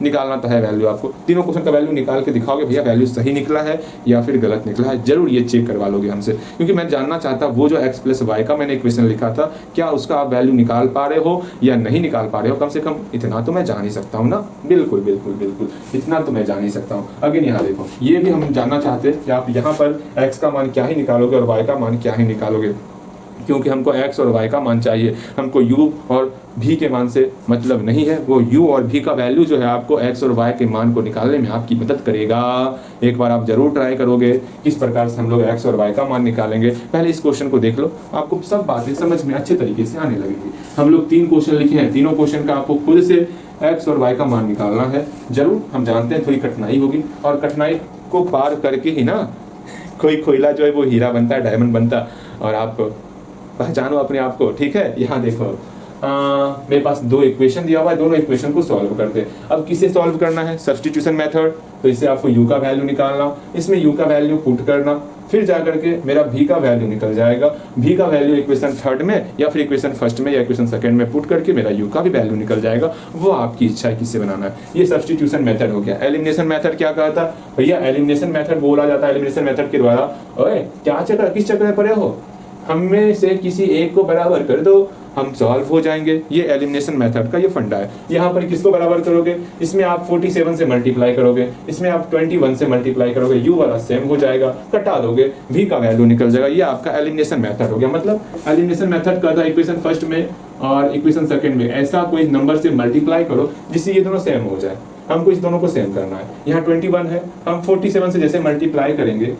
निकालना तो है वैल्यू आपको। तीनों क्वेश्चन का वैल्यू निकाल के दिखाओगे भैया वैल्यू सही निकला है या फिर गलत निकला है। जरूर ये चेक करवा लोगे हमसे, क्योंकि मैं जानना चाहता वो जो x प्लस वाई का मैंने इक्वेशन लिखा था, क्या उसका आप वैल्यू निकाल पा रहे हो या नहीं निकाल पा रहे हो। कम से कम इतना तो मैं जान ही सकता हूँ ना। बिल्कुल बिल्कुल बिल्कुल, इतना तो मैं जान ही सकता हूँ। अगेन यहाँ देखो, ये भी हम जानना चाहते हैं कि आप यहाँ पर x का मान क्या ही निकालोगे और y का मान क्या ही निकालोगे, क्योंकि हमको x और y का मान चाहिए। हमको u और v के मान से मतलब नहीं है। वो u और v का वैल्यू जो है आपको x और y के मान को निकालने में आपकी मदद करेगा। एक बार आप जरूर ट्राई करोगे किस प्रकार से हम लोग x और y का मान निकालेंगे। पहले इस क्वेश्चन को देख लो, आपको सब बातें समझ में अच्छे तरीके से आने लगेगी। हम लोग 3 क्वेश्चन लिखे हैं, तीनों क्वेश्चन का आपको खुद से x और y का मान निकालना है। जरूर हम जानते हैं थोड़ी कठिनाई होगी, और कठिनाई को पार करके ही ना कोई कोयला जो है वो हीरा बनता है, डायमंड बनता। और आप पहचानो अपने आप को, ठीक है। यहाँ देखो मेरे पास दो इक्वेशन दिया हुआ है, दोनों इक्वेशन को सॉल्व करते हैं। अब किसे सॉल्व करना है, सब्स्टिट्यूशन मेथड, तो इससे आपको u का वैल्यू निकालना, इसमें u का वैल्यू पुट करना, फिर जाकर के मेरा v का वैल्यू निकल जाएगा। v का वैल्यू इक्वेशन थर्ड में या फिर इक्वेशन फर्स्ट में या इक्वेशन सेकंड में पुट करके मेरा u का भी वैल्यू निकल जाएगा। वो आपकी इच्छा है किससे बनाना है। ये सब्स्टिट्यूशन मेथड हो गया। एलिमिनेशन मेथड क्या कहता है भैया, एलिमिनेशन मेथड बोला जाता है एलिमिनेशन मेथड के द्वारा, ओए क्या चक्कर, किस चक्कर में पड़े हो, हमें से किसी एक को बराबर कर दो, हम सॉल्व हो जाएंगे। ये एलिमिनेशन मेथड का ये फंडा है। यहाँ पर किसको बराबर करोगे, इसमें आप 47 से मल्टीप्लाई करोगे, इसमें आप 21 से मल्टीप्लाई करोगे, u वाला सेम हो जाएगा, कटा दोगे, v का वैल्यू निकल जाएगा। ये आपका एलिमिनेशन मेथड हो गया। मतलब एलिमिनेशन मेथड का था इक्वेशन फर्स्ट में और इक्वेशन सेकंड में ऐसा कोई नंबर से मल्टीप्लाई करो जिससे ये दोनों सेम हो जाए। हमको इस दोनों को सेम करना है। यहाँ 21 है, हम 47 से जैसे मल्टीप्लाई करेंगे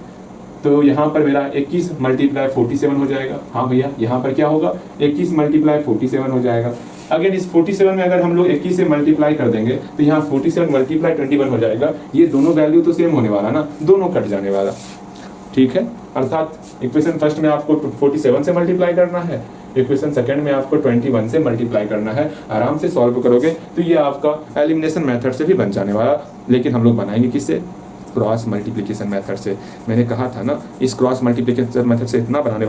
तो यहाँ पर मेरा 21 मल्टीप्लाई 47 हो जाएगा। हाँ भैया, यहाँ पर क्या होगा, 21 मल्टीप्लाई 47 हो जाएगा। अगेन इस 47 में अगर हम लोग 21 से मल्टीप्लाई कर देंगे तो यहाँ 47 मल्टीप्लाई 21 हो जाएगा। ये दोनों वैल्यू तो सेम होने वाला ना, दोनों कट जाने वाला, ठीक है। अर्थात इक्वेशन फर्स्ट में आपको 47 से मल्टीप्लाई करना है, इक्वेशन सेकंड में आपको 21 से मल्टीप्लाई करना है। आराम से सॉल्व करोगे तो ये आपका एलिमिनेशन मेथड से भी बन जाने वाला। लेकिन हम लोग बनाएंगे किससे, क्रॉस मल्टीप्लिकेशन मेथड से। मैंने कहा था ना, इस क्रॉस मल्टीप्लिकेशन मेथड से इतना बनाने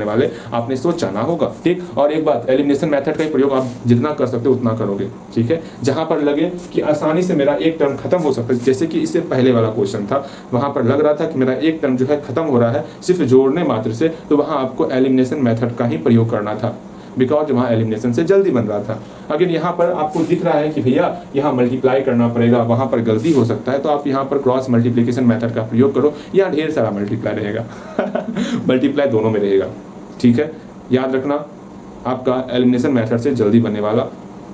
वाले आपने सोचा ना होगा, ठीक। और एक बात, एलिमिनेशन मेथड का प्रयोग आप जितना कर सकते हो उतना करोगे, ठीक है। जहां पर लगे कि आसानी से मेरा एक टर्म खत्म हो सकता है, जैसे कि इससे पहले वाला क्वेश्चन था, वहां पर लग रहा था कि मेरा एक टर्म जो है खत्म हो रहा है सिर्फ जोड़ने मात्र से, तो वहां आपको एलिमिनेशन मेथड का ही प्रयोग करना था, बिकॉज वहाँ एलिमिनेशन से जल्दी बन रहा था। अगर यहाँ पर आपको दिख रहा है कि भैया यहाँ मल्टीप्लाई करना पड़ेगा, वहाँ पर गलती हो सकता है, तो आप यहाँ पर क्रॉस मल्टीप्लिकेशन मेथड का प्रयोग करो। यहाँ ढेर सारा मल्टीप्लाई रहेगा मल्टीप्लाई दोनों में रहेगा, ठीक है। याद रखना, आपका एलिमिनेशन मेथड से जल्दी बनने वाला,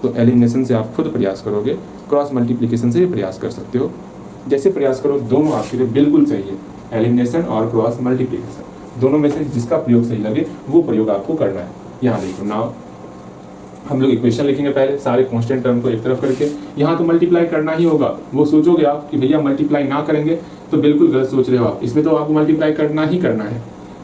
तो एलिमिनेशन से आप खुद प्रयास करोगे, क्रॉस मल्टीप्लिकेशन से भी प्रयास कर सकते हो। जैसे प्रयास करो, दोनों आपके लिए बिल्कुल सही है। एलिमिनेशन और क्रॉस मल्टीप्लिकेशन दोनों में से जिसका प्रयोग सही लगे वो प्रयोग आपको करना है। यहाँ देखो, नाउ हम लोग इक्वेशन लिखेंगे पहले, सारे कांस्टेंट टर्म को एक तरफ करके। यहाँ तो मल्टीप्लाई करना ही होगा। वो सोचोगे आप कि भैया मल्टीप्लाई ना करेंगे, तो बिल्कुल गलत सोच रहे हो आप। इसमें तो आपको मल्टीप्लाई करना ही करना है,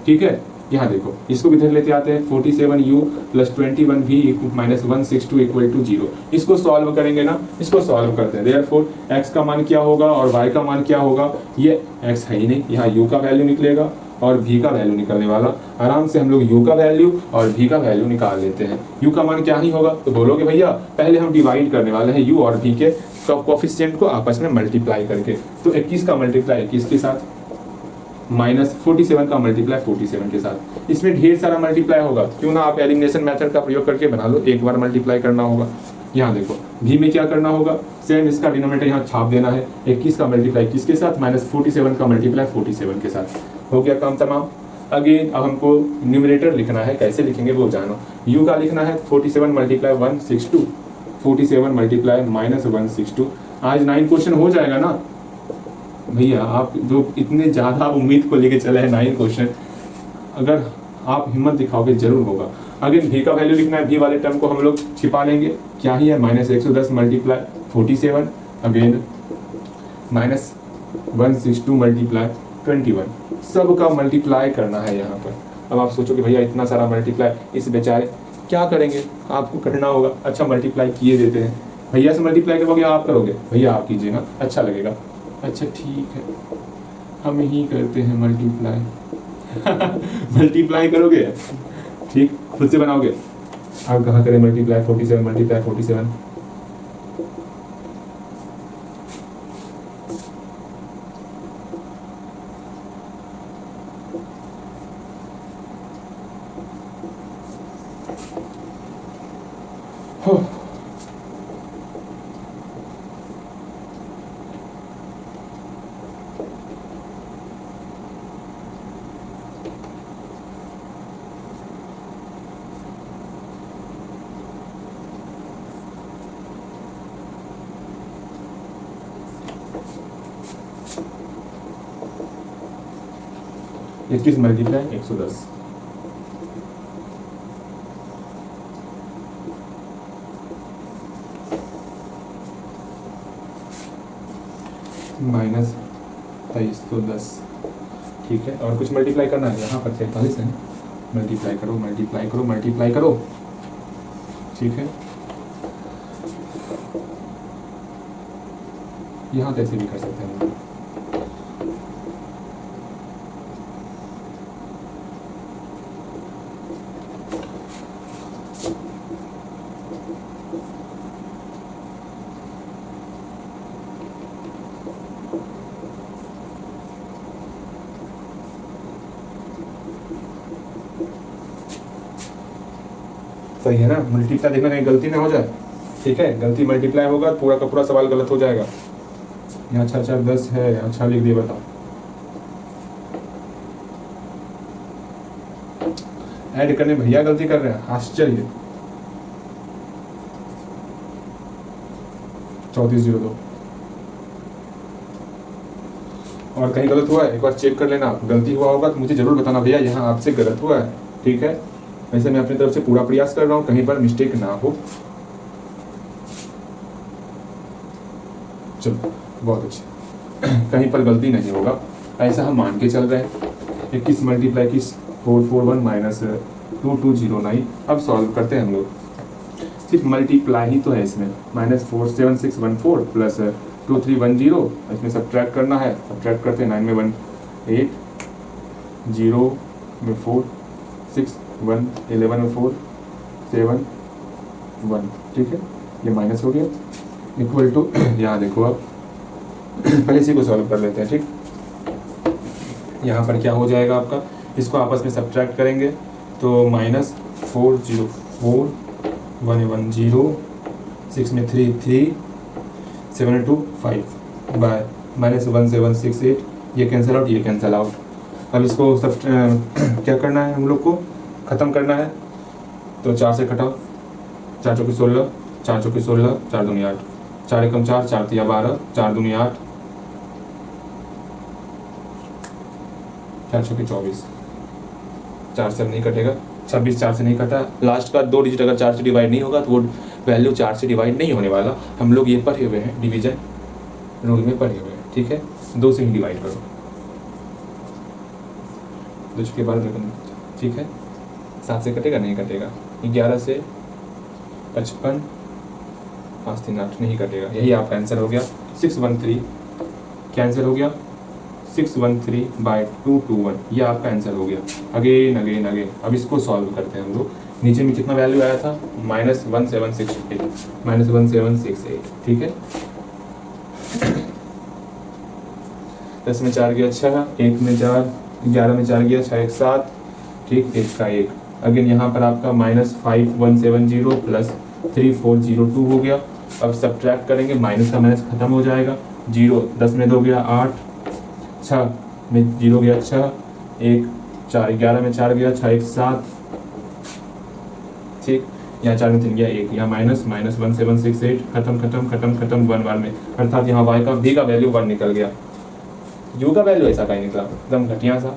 ठीक है। यहाँ देखो, इसको किधर लेते आते हैं, 47u + 21v - 162 = 0। इसको सॉल्व करेंगे ना, इसको सॉल्व करते हैं। देयरफॉर x का मान क्या होगा और y का मान क्या होगा, ये x है ही नहीं, यहाँ u का वैल्यू निकलेगा और v का वैल्यू निकलने वाला। आराम से हम लोग u का वैल्यू और v का वैल्यू निकाल लेते हैं। u का मान क्या ही होगा, तो बोलोगे भैया पहले हम डिवाइड करने वाले हैं u और v के कोएफिशिएंट को आपस में मल्टीप्लाई करके। तो 21 का मल्टीप्लाई 21 के साथ, -47 का मल्टीप्लाई 47 के साथ। इसमें ढेर सारा मल्टीप्लाई होगा, क्यों ना आप एलिमिनेशन मेथड का प्रयोग करके बना लो, एक बार मल्टीप्लाई करना होगा। यहाँ देखो, v में क्या करना होगा, सेम इसका डिनोमिनेटर यहाँ छाप देना है। 21 का मल्टीप्लाई 21 के साथ, -47 का मल्टीप्लाई 47 के साथ। हो गया काम तमाम। अगेन अब हमको न्यूमरेटर लिखना है, कैसे लिखेंगे वो जानो। u का लिखना है 47 × 162, 47 × -162। आज 9 क्वेश्चन हो जाएगा ना भैया। आप जो इतने ज़्यादा उम्मीद को लेके चले हैं 9 क्वेश्चन, अगर आप हिम्मत दिखाओगे जरूर होगा। अगेन v का वैल्यू लिखना है, v वाले टर्म को हम लोग छिपा लेंगे। क्या ही है, -110 × 47, अगेन -162 × 21। सब का मल्टीप्लाई करना है यहाँ पर। अब आप सोचोगे भैया इतना सारा मल्टीप्लाई, इस बेचारे क्या करेंगे, आपको करना होगा। अच्छा मल्टीप्लाई किए देते हैं, भैया से मल्टीप्लाई करोगे, आप करोगे भैया, आप कीजिए ना, अच्छा लगेगा। अच्छा ठीक है, हम ही करते हैं मल्टीप्लाई मल्टीप्लाई करोगे, ठीक, खुद से बनाओगे। आप कहाँ करें मल्टीप्लाई, 47 × 47। इक्कीस मल्टीप्लाई 110, -2310, ठीक है। और कुछ मल्टीप्लाई करना है, यहाँ पर 43 है, मल्टीप्लाई करो मल्टीप्लाई करो मल्टीप्लाई करो, ठीक है। यहाँ कैसे भी कर सकते हैं हम लोग। सही है ना, मल्टीप्लाई देखना कहीं गलती ना हो जाए, ठीक है। गलती मल्टीप्लाई होगा पूरा का पूरा सवाल गलत हो जाएगा। यहाँ 6 4 10 है, यहाँ 6 लिख दिए, बताओ। ऐड करने भैया गलती कर रहे हैं, आश्चर्य। 3402 और कहीं गलत हुआ है एक बार चेक कर लेना, गलती हुआ होगा तो मुझे जरूर बताना भैया यहाँ आपसे गलत हुआ है, ठीक है। वैसे मैं अपनी तरफ से पूरा प्रयास कर रहा हूँ कहीं पर मिस्टेक ना हो। चलो बहुत अच्छे, कहीं पर गलती नहीं होगा, ऐसा हम मान के चल रहे हैं। 21 मल्टीप्लाई 21 441 माइनस 2209। अब सॉल्व करते हैं हम लोग, सिर्फ मल्टीप्लाई ही तो है इसमें, -47614 प्लस 2310, इसमें सब्ट्रैक्ट करना है, सब्ट्रैक्ट करते हैं। 9 में 1 8, 0 में 4 6 1, 11 में 4 7 1, ठीक है। ये माइनस हो गया, इक्वल टू यहाँ देखो अब पहले इसी को सॉल्व कर लेते हैं, ठीक। यहाँ पर क्या हो जाएगा आपका, इसको आपस में सब्ट्रैक्ट करेंगे तो -404 1 1 0 6 में 3 3 7 2 5 बाय -1768, ये कैंसिल आउट ये कैंसिल आउट। अब इसको सब क्या करना है हम लोग को, ख़त्म करना है, तो 4 से घटाओ, 4 चौकी 16 4 चौकी 16 4 दूनी 8, 4 एकम 4 4 तिया 12 4 दूनी 8 4 चौकी 24, 4 से अब नहीं कटेगा, 26 4 से नहीं कटा, लास्ट का 2 डिजिट अगर 4 से डिवाइड नहीं होगा तो वो वैल्यू 4 से डिवाइड नहीं होने वाला। हम लोग ये पढ़े हुए हैं, डिवीजन रूल में पढ़े हुए हैं, ठीक है। 2 से ही डिवाइड करो, 2 के बाद ठीक है। 7 से कटेगा नहीं कटेगा, 11 से 55 5 3 8 नहीं कटेगा, यही आपका आंसर हो गया। 613 कैंसिल हो गया, 613/221 ये आपका आंसर हो गया। अगेन अगेन अगेन अब इसको सॉल्व करते हैं हम लोग। नीचे में कितना वैल्यू आया था, -1768 -1768, ठीक है। 10 में 4 गया 6, 1 में 4, 11 में 4 गया 6 1 7, ठीक, 1 का 1। अगेन यहाँ पर आपका -5170 प्लस 3402 हो गया। अब सब्ट्रैक्ट करेंगे, माइनस का माइनस खत्म हो जाएगा, 0 10 में 2 गया 8, 6 में 0 गया 6, 1 4 11 में 4 गया 6 1 7, ठीक। यहाँ 4 में 3 गया 1, यहाँ -1768 खत्म खत्म खत्म खत्म 1 बार में, अर्थात यहाँ y का v का वैल्यू 1 निकल गया, u का वैल्यू ऐसा कहीं निकला, एकदम घटिया सा।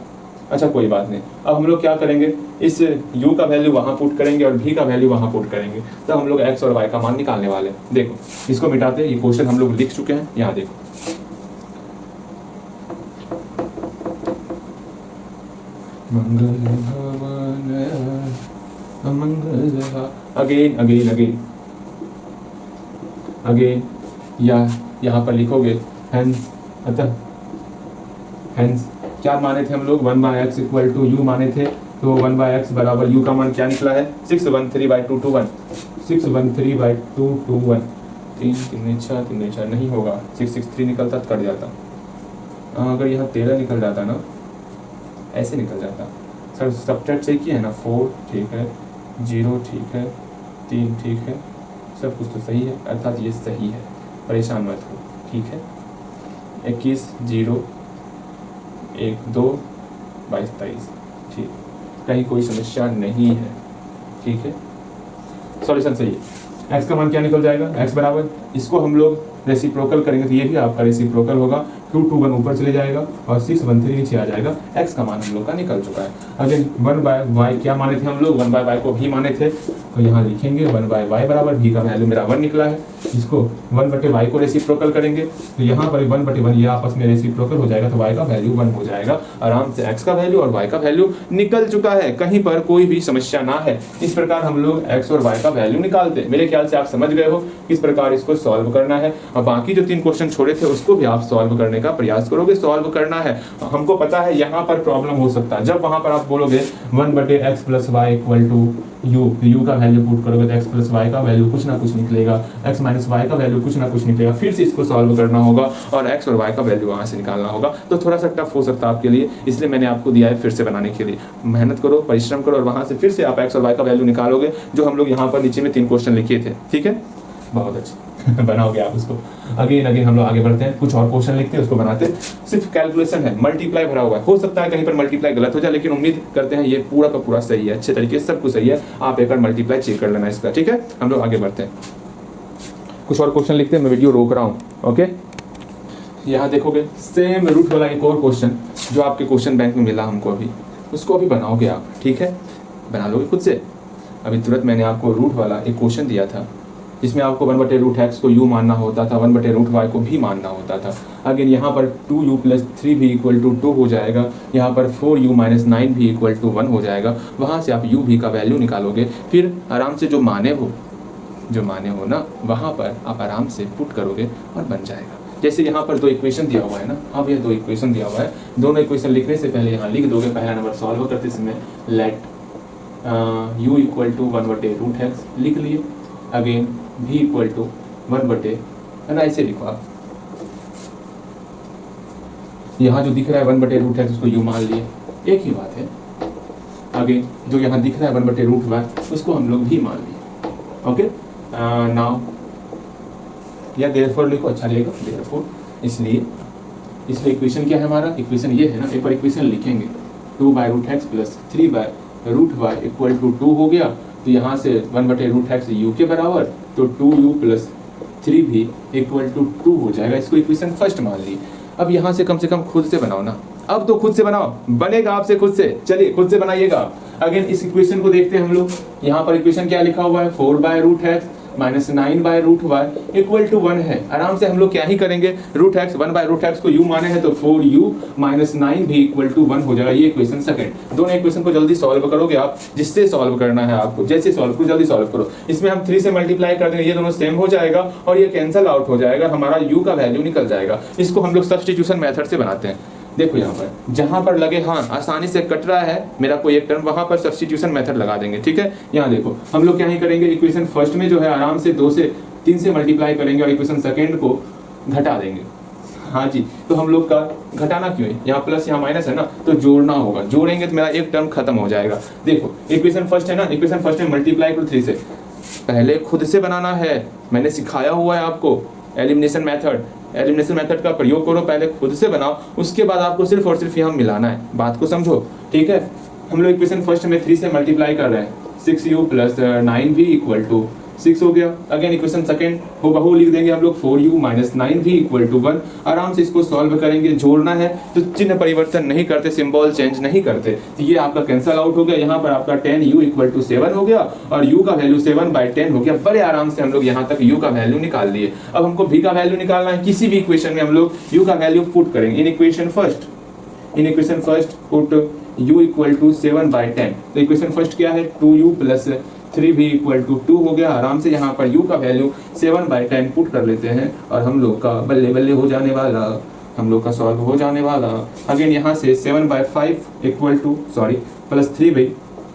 अच्छा कोई बात नहीं, अब हम लोग क्या करेंगे, इस u का वैल्यू वहाँ पुट करेंगे और v का वैल्यू वहाँ पुट करेंगे, तब हम लोग x और y का मान निकालने वाले हैं। देखो इसको मिटाते, ये क्वेश्चन हम लोग लिख चुके हैं, यहाँ देखो मंगल भवन अमंगल, अगेन अगेन अगेन अगेन यहाँ पर लिखोगे हेंस, अतः हेंस क्या माने थे हम लोग, 1/x इक्वल टू u माने थे, तो 1/x बराबर u का मान क्या निकला है, 613/221, 613/221, 3 3 6 3 6 नहीं होगा, 663 निकलता तो कट जाता। अगर यहाँ 13 निकल जाता ना, ऐसे निकल जाता सर। सब्ट्रैक्ट से किया है ना, 4 ठीक है, 0 ठीक है, 3 ठीक है, सब कुछ तो सही है, अर्थात ये सही है, परेशान मत हो, ठीक है। 21 0 1 2 22 23, ठीक, कहीं कोई समस्या नहीं है, ठीक है। सॉल्यूशन सही है। x का मान क्या निकल जाएगा, x बराबर, इसको हम लोग रेसिप्रोकल करेंगे तो ये भी आपका रेसिप्रोकल होगा, 2 2 1 ऊपर चले जाएगा और 6 1 3 नीचे आ जाएगा। x का मान हम लोग का निकल चुका है। अगेन 1/y क्या माने थे हम लोग, 1/y को भी माने थे, तो यहाँ लिखेंगे 1/y बराबर v का वैल्यू मेरा 1 निकला है, इसको 1/y को रेसिप्रोकल करेंगे तो यहाँ पर 1/1 ये आपस में रेसिप्रोकल हो जाएगा, तो y का वैल्यू 1 हो जाएगा। आराम से x का वैल्यू और y का वैल्यू निकल चुका है, कहीं पर कोई भी समस्या ना है। इस प्रकार हम लोग x और y का वैल्यू निकालते। मेरे ख्याल से आप समझ गए हो किस प्रकार इसको सॉल्व करना है। और बाकी जो 3 क्वेश्चन छोड़े थे उसको भी आप सॉल्व करने का प्रयास करोगे, सॉल्व करना है। हमको पता है यहाँ पर प्रॉब्लम हो सकता है, जब वहां पर आप बोलोगे 1/x + y = u का वैल्यू पुट करोगे तो x + y का वैल्यू कुछ ना कुछ निकलेगा, x - y का वैल्यू कुछ ना कुछ निकलेगा, फिर से इसको सॉल्व करना होगा और x और y का वैल्यू वहां से निकालना होगा। तो थोड़ा सा टफ हो सकता है आपके लिए, इसलिए मैंने आपको दिया है फिर से बनाने के लिए। मेहनत करो, परिश्रम करो और वहां से फिर से आप x और y का वैल्यू निकालोगे, जो हम लोग यहाँ पर नीचे में 3 क्वेश्चन लिखे थे। ठीक है, बहुत अच्छे बनाओगे आप उसको। अगेन हम लोग आगे बढ़ते हैं, कुछ और क्वेश्चन लिखते हैं, उसको बनाते हैं। सिर्फ कैलकुलेशन है, मल्टीप्लाई भरा हुआ है, हो सकता है कहीं पर मल्टीप्लाई गलत हो जाए, लेकिन उम्मीद करते हैं ये पूरा का पूरा सही है, अच्छे तरीके से सब कुछ सही है। आप एक बार मल्टीप्लाई चेक कर लेना इसका। ठीक है, हम लोग आगे बढ़ते हैं, कुछ और क्वेश्चन लिखते हैं, मैं वीडियो रोक रहा हूँ। ओके, यहाँ देखोगे सेम रूट वाला एक और क्वेश्चन जो आपके क्वेश्चन बैंक में मिला हमको अभी, उसको अभी बनाओगे आप। ठीक है, बना लोगे खुद से। अभी तुरंत मैंने आपको रूट वाला एक क्वेश्चन दिया था जिसमें आपको 1/√x को u मानना होता था, 1/√y को भी मानना होता था। अगेन यहाँ पर 2u + 3v = 2 हो जाएगा, यहाँ पर 4u - 9v = 1 हो जाएगा। वहाँ से आप u v का वैल्यू निकालोगे, फिर आराम से जो माने हो ना, वहाँ पर आप आराम से पुट करोगे और बन जाएगा। जैसे यहाँ पर 2 इक्वेशन दिया हुआ है ना, अब ये 2 इक्वेशन दिया हुआ है, दोनों इक्वेशन लिखने से पहले यहाँ लिख दोगे। पहला नंबर सॉल्व करते समय लेट u = 1/√x लिख लिए। अगेन v = 1/, ऐसे लिखो आप। यहाँ जो दिख रहा है 1/√x उसको u मान लिए, एक ही बात है। आगे जो यहाँ दिख रहा है 1/√y उसको हम लोग भी मान लिए। ओके, नाउ या देयरफॉर लिखो, अच्छा रहेगा देयरफॉर। इसलिए इक्वेशन क्या है हमारा, इक्वेशन ये है ना, एक बार इक्वेशन लिखेंगे 2/√x + 3/√y = 2 हो गया। तो यहाँ से 1/√x u के बराबर, तो 2u + 3v = 2 हो जाएगा। इसको इक्वेशन फर्स्ट मान ली। अब यहाँ से कम खुद से बनाओ ना, अब तो खुद से बनाओ, बनेगा आपसे खुद से। चलिए खुद से बनाइएगा। अगेन इस इक्वेशन को देखते हैं हम लोग। यहाँ पर इक्वेशन क्या लिखा हुआ है, 4/√x - 9/√y = 1 है। आराम से हम लोग क्या ही करेंगे, √x 1/√x को u माने हैं तो 4u - 9v = 1 हो जाएगा। ये इक्वेशन सेकंड। दोनों इक्वेशन को जल्दी सॉल्व करोगे आप, जिससे सॉल्व करना है आपको, जैसे सॉल्व करो जल्दी सॉल्व करो। इसमें हम 3 से मल्टीप्लाई कर देंगे, ये दोनों सेम हो जाएगा और ये कैंसल आउट हो जाएगा, हमारा u का वैल्यू निकल जाएगा। इसको हम लोग सब्स्टिट्यूशन मेथड से बनाते हैं। देखो यहाँ पर जहाँ पर लगे हाँ आसानी से कट रहा है मेरा कोई एक टर्म, वहाँ पर सब्स्टिट्यूशन मेथड लगा देंगे। ठीक है, यहाँ देखो हम लोग क्या ही करेंगे, इक्वेशन फर्स्ट में जो है आराम से 2 से 3 से मल्टीप्लाई करेंगे और इक्वेशन सेकंड को घटा देंगे। हाँ जी, तो हम लोग का घटाना क्यों है, यहाँ प्लस यहाँ माइनस है ना, तो जोड़ना होगा। जोड़ेंगे तो मेरा एक टर्म खत्म हो जाएगा। देखो इक्वेशन फर्स्ट है ना, इक्वेशन फर्स्ट में मल्टीप्लाई करो 3 से। पहले खुद से बनाना है, मैंने सिखाया हुआ है आपको एलिमिनेशन मेथड का प्रयोग करो। पहले खुद से बनाओ, उसके बाद आपको सिर्फ और सिर्फ यहाँ मिलाना है। बात को समझो। ठीक है, हम लोग इक्वेशन फर्स्ट में 3 से मल्टीप्लाई कर रहे हैं, 6u + 9v = 6 हो गया। अगेन इक्वेशन सेकंड हो बहु लिख देंगे हम लोग, 4u - 9v = 1। आराम से इसको सॉल्व करेंगे। जोड़ना है तो चिन्ह परिवर्तन नहीं करते, सिंबल चेंज नहीं करते, तो ये आपका कैंसल आउट हो गया। यहाँ पर आपका 10u = 7 हो गया और u का वैल्यू 7/10 हो गया। बड़े आराम से हम लोग यहाँ तक u का वैल्यू निकाल लिए। अब हमको v का वैल्यू निकालना है। किसी भी इक्वेशन में हम लोग u का वैल्यू पुट करेंगे। In equation first put u = 7/10। तो इक्वेशन फर्स्ट क्या है, 2u + 3v = 2 हो गया। आराम से यहाँ पर u का वैल्यू 7/10 पुट कर लेते हैं और हम लोग का बल्ले बल्ले हो जाने वाला, हम लोग का सॉल्व हो जाने वाला। अगेन यहाँ से 7/5 + 3v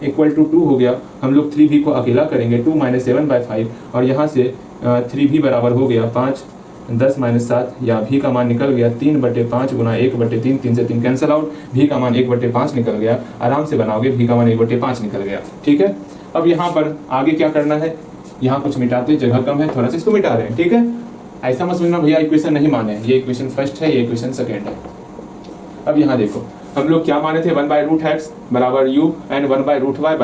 = 2 हो गया। हम लोग 3v को अकेला करेंगे, 2 - 7/5 और यहाँ से 3v बराबर हो गया 5, 10 - 7 या v का मान निकल गया 3/5 × 1/3, 3 से 3 कैंसल आउट, v का मान 1/5 निकल गया। आराम से बनाओगे, v का मान 1/5 निकल गया। ठीक है, अब यहाँ पर आगे क्या करना है, यहाँ कुछ मिटाते, जगह कम है थोड़ा सा इसको मिटा रहे हैं। ठीक है, ऐसा मत समझना भैया इक्वेशन नहीं माने, ये इक्वेशन फर्स्ट है, ये इक्वेशन सेकंड है। अब यहाँ देखो हम लोग क्या माने थे, 1/√x = u एंड 1/√y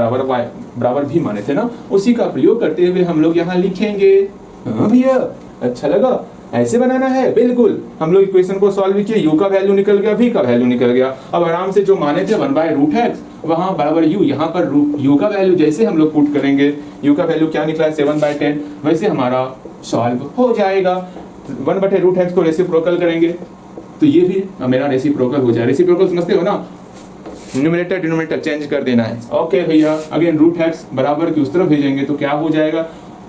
बराबर भी माने थे ना, उसी का प्रयोग करते हुए हम लोग यहाँ लिखेंगे। हाँ भैया, अच्छा लगा। ऐसे बनाना है, बिल्कुल। हम लोग इक्वेशन को सॉल्व किए, u का वैल्यू निकल गया, v का वैल्यू निकल गया। अब आराम से जो माने थे 1/√x वहाँ बराबर u, यहाँ पर u का वैल्यू जैसे हम लोग पुट करेंगे, u का वैल्यू क्या निकला है 7/10, वैसे हमारा सॉल्व हो जाएगा। 1/√x को रेसिप्रोकल करेंगे तो ये भी मेरा रेसिप्रोकल हो जाए। रेसिप्रोकल समझते हो ना, न्यूमरेटर डिनोमिनेटर चेंज कर देना है। ओके भैया, अगेन √x बराबर की उस तरफ भेजेंगे तो क्या हो जाएगा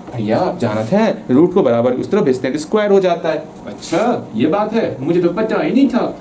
भैया, आप जानते हैं रूट को बराबर की उस तरफ भेजते हैं तो स्क्वायर हो जाता है। अच्छा ये बात है, मुझे तो पता ही नहीं था।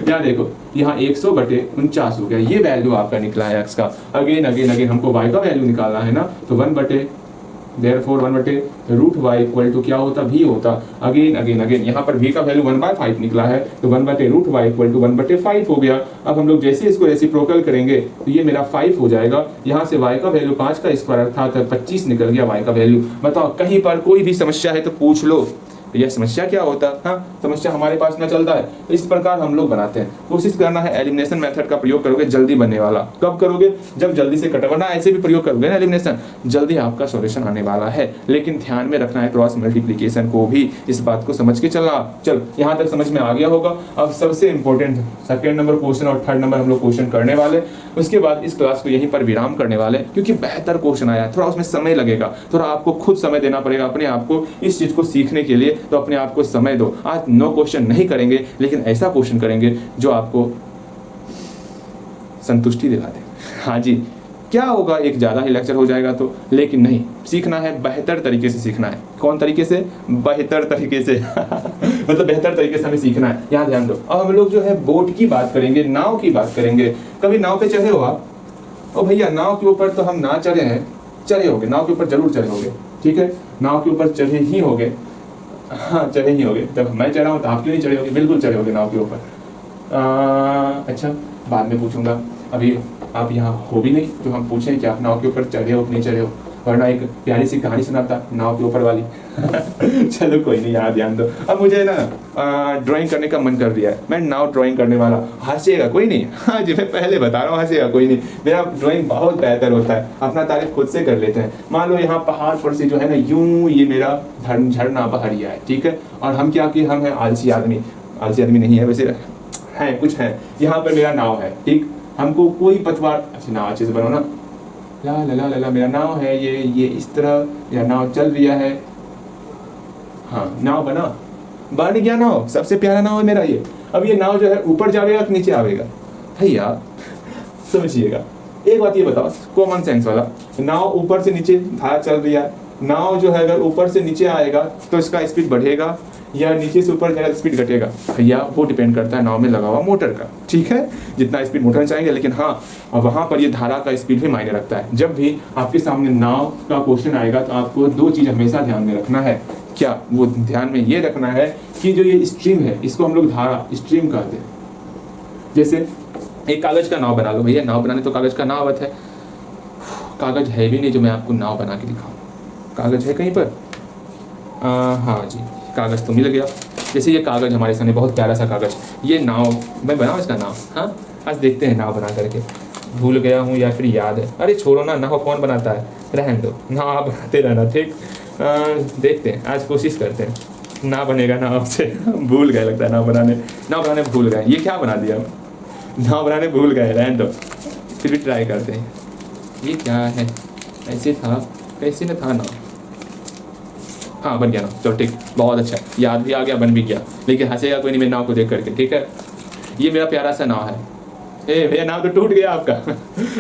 यहाँ देखो, यहाँ 100/49 हो गया, ये वैल्यू आपका निकला है x का। अगेन हमको y का वैल्यू निकालना है ना, तो 1/√y इक्वल टू क्या होता, v होता। अगेन यहाँ पर v का वैल्यू 1/5 निकला है, तो 1/√y इक्वल टू 1/5 हो गया। अब हम लोग जैसे इसको रेसिप्रोकल करेंगे तो ये मेरा 5 हो जाएगा। यहाँ से y का वैल्यू 5 का स्क्वायर अर्थात 25 निकल गया y का वैल्यू। बताओ कहीं पर कोई भी समस्या है तो पूछ लो, यह समस्या क्या होता है। हाँ, समस्या हमारे पास ना चलता है, तो इस प्रकार हम लोग बनाते हैं। कोशिश करना है एलिमिनेशन मेथड का प्रयोग करोगे जल्दी बनने वाला। कब करोगे, जब जल्दी से कट, वरना ऐसे भी प्रयोग करोगे ना एलिमिनेशन, जल्दी आपका सॉल्यूशन आने वाला है। लेकिन ध्यान में रखना है क्रॉस मल्टीप्लिकेशन को भी, इस बात को समझ के चलना। चल यहाँ तक समझ में आ गया होगा। अब सबसे इंपॉर्टेंट सेकंड नंबर क्वेश्चन और थर्ड नंबर हम लोग क्वेश्चन करने वाले, उसके बाद इस क्लास को यहीं पर विराम करने वाले, क्योंकि बेहतर क्वेश्चन आया, थोड़ा उसमें समय लगेगा, थोड़ा आपको खुद समय देना पड़ेगा अपने आप को इस चीज को सीखने के लिए। तो अपने आप को समय दो। आज 9 क्वेश्चन नहीं करेंगे, लेकिन ऐसा क्वेश्चन करेंगे जो आपको संतुष्टि दिला दे। हाँ जी, क्या होगा, एक ज्यादा ही लेक्चर हो जाएगा तो, लेकिन नहीं, सीखना है बेहतर तरीके से सीखना है। कौन तरीके से, बेहतर तरीके से मतलब बेहतर तरीके से हमें सीखना है। यहाँ ध्यान दो। अब हम लोग जो है बोट की बात करेंगे, नाव की बात करेंगे। कभी नाव पे चढ़े हो आप? ओ भैया, नाव के ऊपर तो हम ना चढ़े हैं, चढ़े होगे नाव के ऊपर, जरूर चढ़े होगे, ठीक है, नाव के ऊपर चढ़े ही होगे। हाँ, चढ़े ही होगे। जब मैं चढ़ा हूँ तो आप क्यों नहीं चढ़े होगे? बिल्कुल चढ़े होगे नाव के ऊपर। अच्छा, बाद में पूछूंगा, अभी आप यहाँ हो भी नहीं तो हम पूछें कि आप नाव के ऊपर चढ़े हो कि नहीं चढ़े हो, वरना एक प्यारी सी कहानी सुनाता नाव के ऊपर वाली। चलो कोई नहीं, यहाँ ध्यान दो। अब मुझे ना ड्राइंग करने का मन कर दिया है, मैं नाव ड्राइंग करने वाला। हंसिएगा कोई नहीं, हाँ जी, मैं पहले बता रहा हूँ, हंसिएगा कोई नहीं। मेरा ड्राइंग बहुत बेहतर होता है, अपना तारीफ खुद से कर लेते हैं। मान लो यहाँ पहाड़ पर से जो है ना, यूं ये मेरा झरना बह रिया है, ठीक है, और हम क्या किए, हम हैं आलसी आदमी। आलसी आदमी नहीं है वैसे, है कुछ है। यहाँ पर मेरा नाव है, ठीक, हमको कोई पतवार, अच्छा नाव अच्छे से बनो ना, ला ला ला ला, मेरा नाव है ये इस तरह, या नाव चल रहा है। हाँ, नाव बन गया नाव, सबसे प्यारा नाव है मेरा ये। अब ये नाव जो है ऊपर जाएगा कि नीचे आवेगा भैया, समझिएगा। एक बात ये बताओ, कॉमन सेंस वाला, नाव ऊपर से नीचे धारा चल रही है, नाव जो है अगर ऊपर से नीचे आएगा तो इसका स्पीड बढ़ेगा या नीचे से ऊपर जाएगा तो स्पीड घटेगा भैया, वो डिपेंड करता है नाव में लगा हुआ मोटर का, ठीक है, जितना स्पीड मोटर में चाहेंगे। लेकिन हाँ, वहाँ पर ये धारा का स्पीड भी मायने रखता है। जब भी आपके सामने नाव का क्वेश्चन आएगा तो आपको 2 चीज हमेशा ध्यान में रखना है। क्या वो ध्यान में ये रखना है कि जो ये स्ट्रीम है, इसको हम लोग धारा स्ट्रीम कहते हैं। जैसे एक कागज का नाव बना लो भैया, नाव बनाने तो कागज का नाव आवत है, कागज है भी नहीं जो मैं आपको नाव बना के दिखाऊं। कागज है कहीं पर? हाँ जी, कागज तो मिल गया। जैसे ये कागज हमारे सामने, बहुत प्यारा सा कागज, ये नाव मैं बनाऊँ इसका नाव। हाँ, आज देखते हैं नाव बना करके। भूल गया हूँ या फिर याद है, अरे छोड़ो ना, नाव कौन बनाता है, रहने दो, नाव बनाते रहना, ठीक। देखते हैं, आज कोशिश करते हैं, ना बनेगा नाव से। भूल गए लगता है नाव बनाने भूल गए। ये क्या बना दिया, नाव बनाने भूल गए, रहने दो, फिर भी ट्राई करते हैं। ये क्या है, ऐसे था, कैसे न था नाव? हाँ, बन गया नाव, चलो ठीक, बहुत अच्छा, याद भी आ गया, बन भी गया। लेकिन हंसेगा कोई नहीं मेरी नाव को देख करके, ठीक है। ये मेरा प्यारा सा नाव है। ए भैया, नाव तो टूट गया आपका।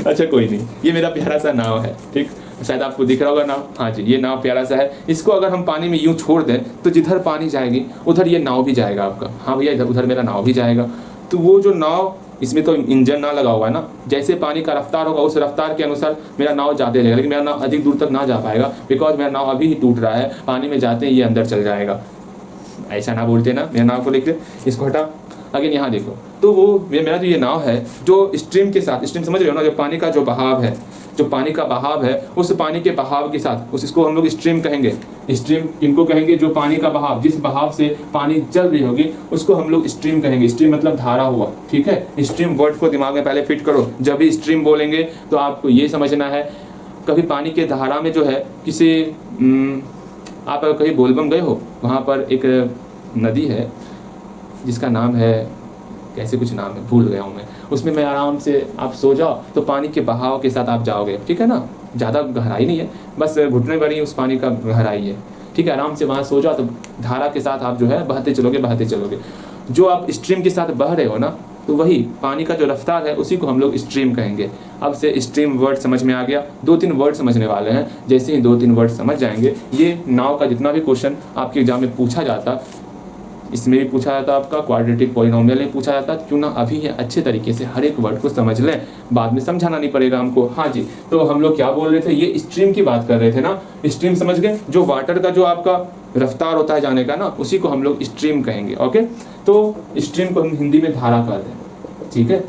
अच्छा कोई नहीं, ये मेरा प्यारा सा नाव है, ठीक, शायद आपको दिख रहा होगा नाव। हाँ जी, ये नाव प्यारा सा है। इसको अगर हम पानी में यूं छोड़ दें तो जिधर पानी जाएगी उधर ये नाव भी जाएगा आपका। हाँ भैया, इधर उधर मेरा नाव भी जाएगा। तो वो जो नाव, इसमें तो इंजन ना लगा हुआ है ना, जैसे पानी का रफ्तार होगा उस रफ्तार के अनुसार मेरा नाव जाते रहेगा, लेकिन मेरा नाव अधिक दूर तक ना जा पाएगा, बिकॉज मेरा नाव अभी ही टूट रहा है, पानी में जाते ही ये अंदर चल जाएगा। ऐसा ना बोलते ना, मेरा नाव को लेकर इसको हटा। अगेन यहाँ देखो, तो वो मेरा जो ये नाव है जो स्ट्रीम के साथ, स्ट्रीम समझ रहे हो ना, जो पानी का जो बहाव है, जो पानी का बहाव है, उस पानी के बहाव के साथ, उसको हम लोग स्ट्रीम कहेंगे। स्ट्रीम इनको कहेंगे जो पानी का बहाव, जिस बहाव से पानी चल रही होगी उसको हम लोग स्ट्रीम कहेंगे। स्ट्रीम मतलब धारा हुआ, ठीक है। स्ट्रीम वर्ड को दिमाग में पहले फिट करो। जब भी स्ट्रीम बोलेंगे तो आपको ये समझना है, कभी पानी के धारा में जो है किसी आप अगर कहीं बोलबम गए हो, वहाँ पर एक नदी है जिसका नाम है, कैसे कुछ नाम है भूल गया हूँ मैं, उसमें मैं आराम से आप सो जाओ तो पानी के बहाव के साथ आप जाओगे, ठीक है ना, ज़्यादा गहराई नहीं है, बस घुटने भर ही उस पानी का गहराई है, ठीक है, आराम से वहाँ सो जाओ तो धारा के साथ आप जो है बहते चलोगे। जो आप स्ट्रीम के साथ बह रहे हो ना, तो वही पानी का जो रफ्तार है उसी को हम लोग स्ट्रीम कहेंगे। अब से स्ट्रीम वर्ड समझ में आ गया। 2-3 वर्ड समझने वाले हैं, जैसे ही 2-3 वर्ड समझ जाएंगे, ये नाव का जितना भी क्वेश्चन आपके एग्जाम में पूछा जाता, इसमें भी पूछा जाता, आपका क्वाड्रेटिक पॉलिनोमियल में पूछा जाता, क्यों ना अभी ये अच्छे तरीके से हर एक वर्ड को समझ लें, बाद में समझाना नहीं पड़ेगा हमको। हाँ जी, तो हम लोग क्या बोल रहे थे, ये स्ट्रीम की बात कर रहे थे ना, स्ट्रीम समझ गए, जो वाटर का जो आपका रफ्तार होता है जाने का ना, उसी को हम लोग स्ट्रीम कहेंगे। ओके, तो स्ट्रीम को हम हिंदी में धारा कर दें, ठीक है।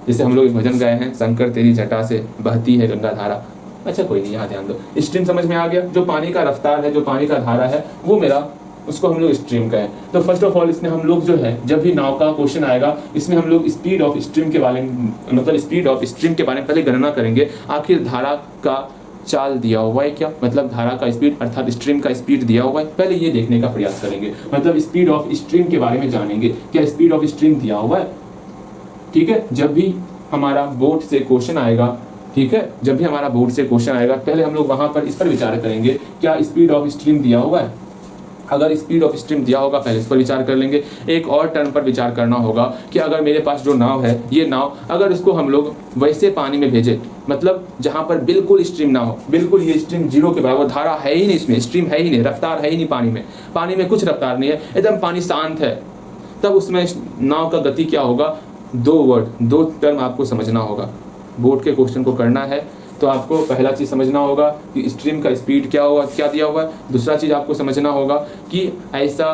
जैसे हम लोग भजन गाए हैं, शंकर तेरी जटा से बहती है गंगा धारा, अच्छा कोई नहीं, यहाँ ध्यान दो, स्ट्रीम समझ में आ गया। जो पानी का रफ्तार है, जो पानी का धारा है, वो मेरा, उसको हम लोग स्ट्रीम कहें। तो फर्स्ट ऑफ ऑल इसमें हम लोग जो है, जब भी नाव का क्वेश्चन आएगा, इसमें हम लोग स्पीड ऑफ स्ट्रीम के बारे में, मतलब स्पीड ऑफ स्ट्रीम के बारे में पहले गणना करेंगे। आखिर धारा का चाल दिया हुआ है क्या, मतलब धारा का स्पीड अर्थात स्ट्रीम का स्पीड दिया हुआ है, पहले ये देखने का प्रयास करेंगे। मतलब स्पीड ऑफ स्ट्रीम के बारे में जानेंगे, क्या स्पीड ऑफ स्ट्रीम दिया हुआ है, ठीक है। जब भी हमारा बोर्ड से क्वेश्चन आएगा, ठीक है, जब भी हमारा बोर्ड से क्वेश्चन आएगा, पहले हम लोग वहां पर इस पर विचार करेंगे, क्या स्पीड ऑफ स्ट्रीम दिया हुआ है। अगर स्पीड ऑफ स्ट्रीम दिया होगा, पहले इस पर विचार कर लेंगे। एक और टर्म पर विचार करना होगा कि अगर मेरे पास जो नाव है, ये नाव अगर इसको हम लोग वैसे पानी में भेजे, मतलब जहां पर बिल्कुल स्ट्रीम ना हो, बिल्कुल ये स्ट्रीम जीरो के बराबर, धारा है ही नहीं इसमें, स्ट्रीम है ही नहीं, रफ्तार है ही नहीं पानी में कुछ रफ्तार नहीं है, एकदम पानी शांत है, तब उसमें नाव का गति क्या होगा। 2 टर्म आपको समझना होगा। बोर्ड के क्वेश्चन को करना है तो आपको पहला चीज़ समझना होगा कि स्ट्रीम का स्पीड क्या होगा, क्या दिया हुआ है। दूसरा चीज़ आपको समझना होगा कि ऐसा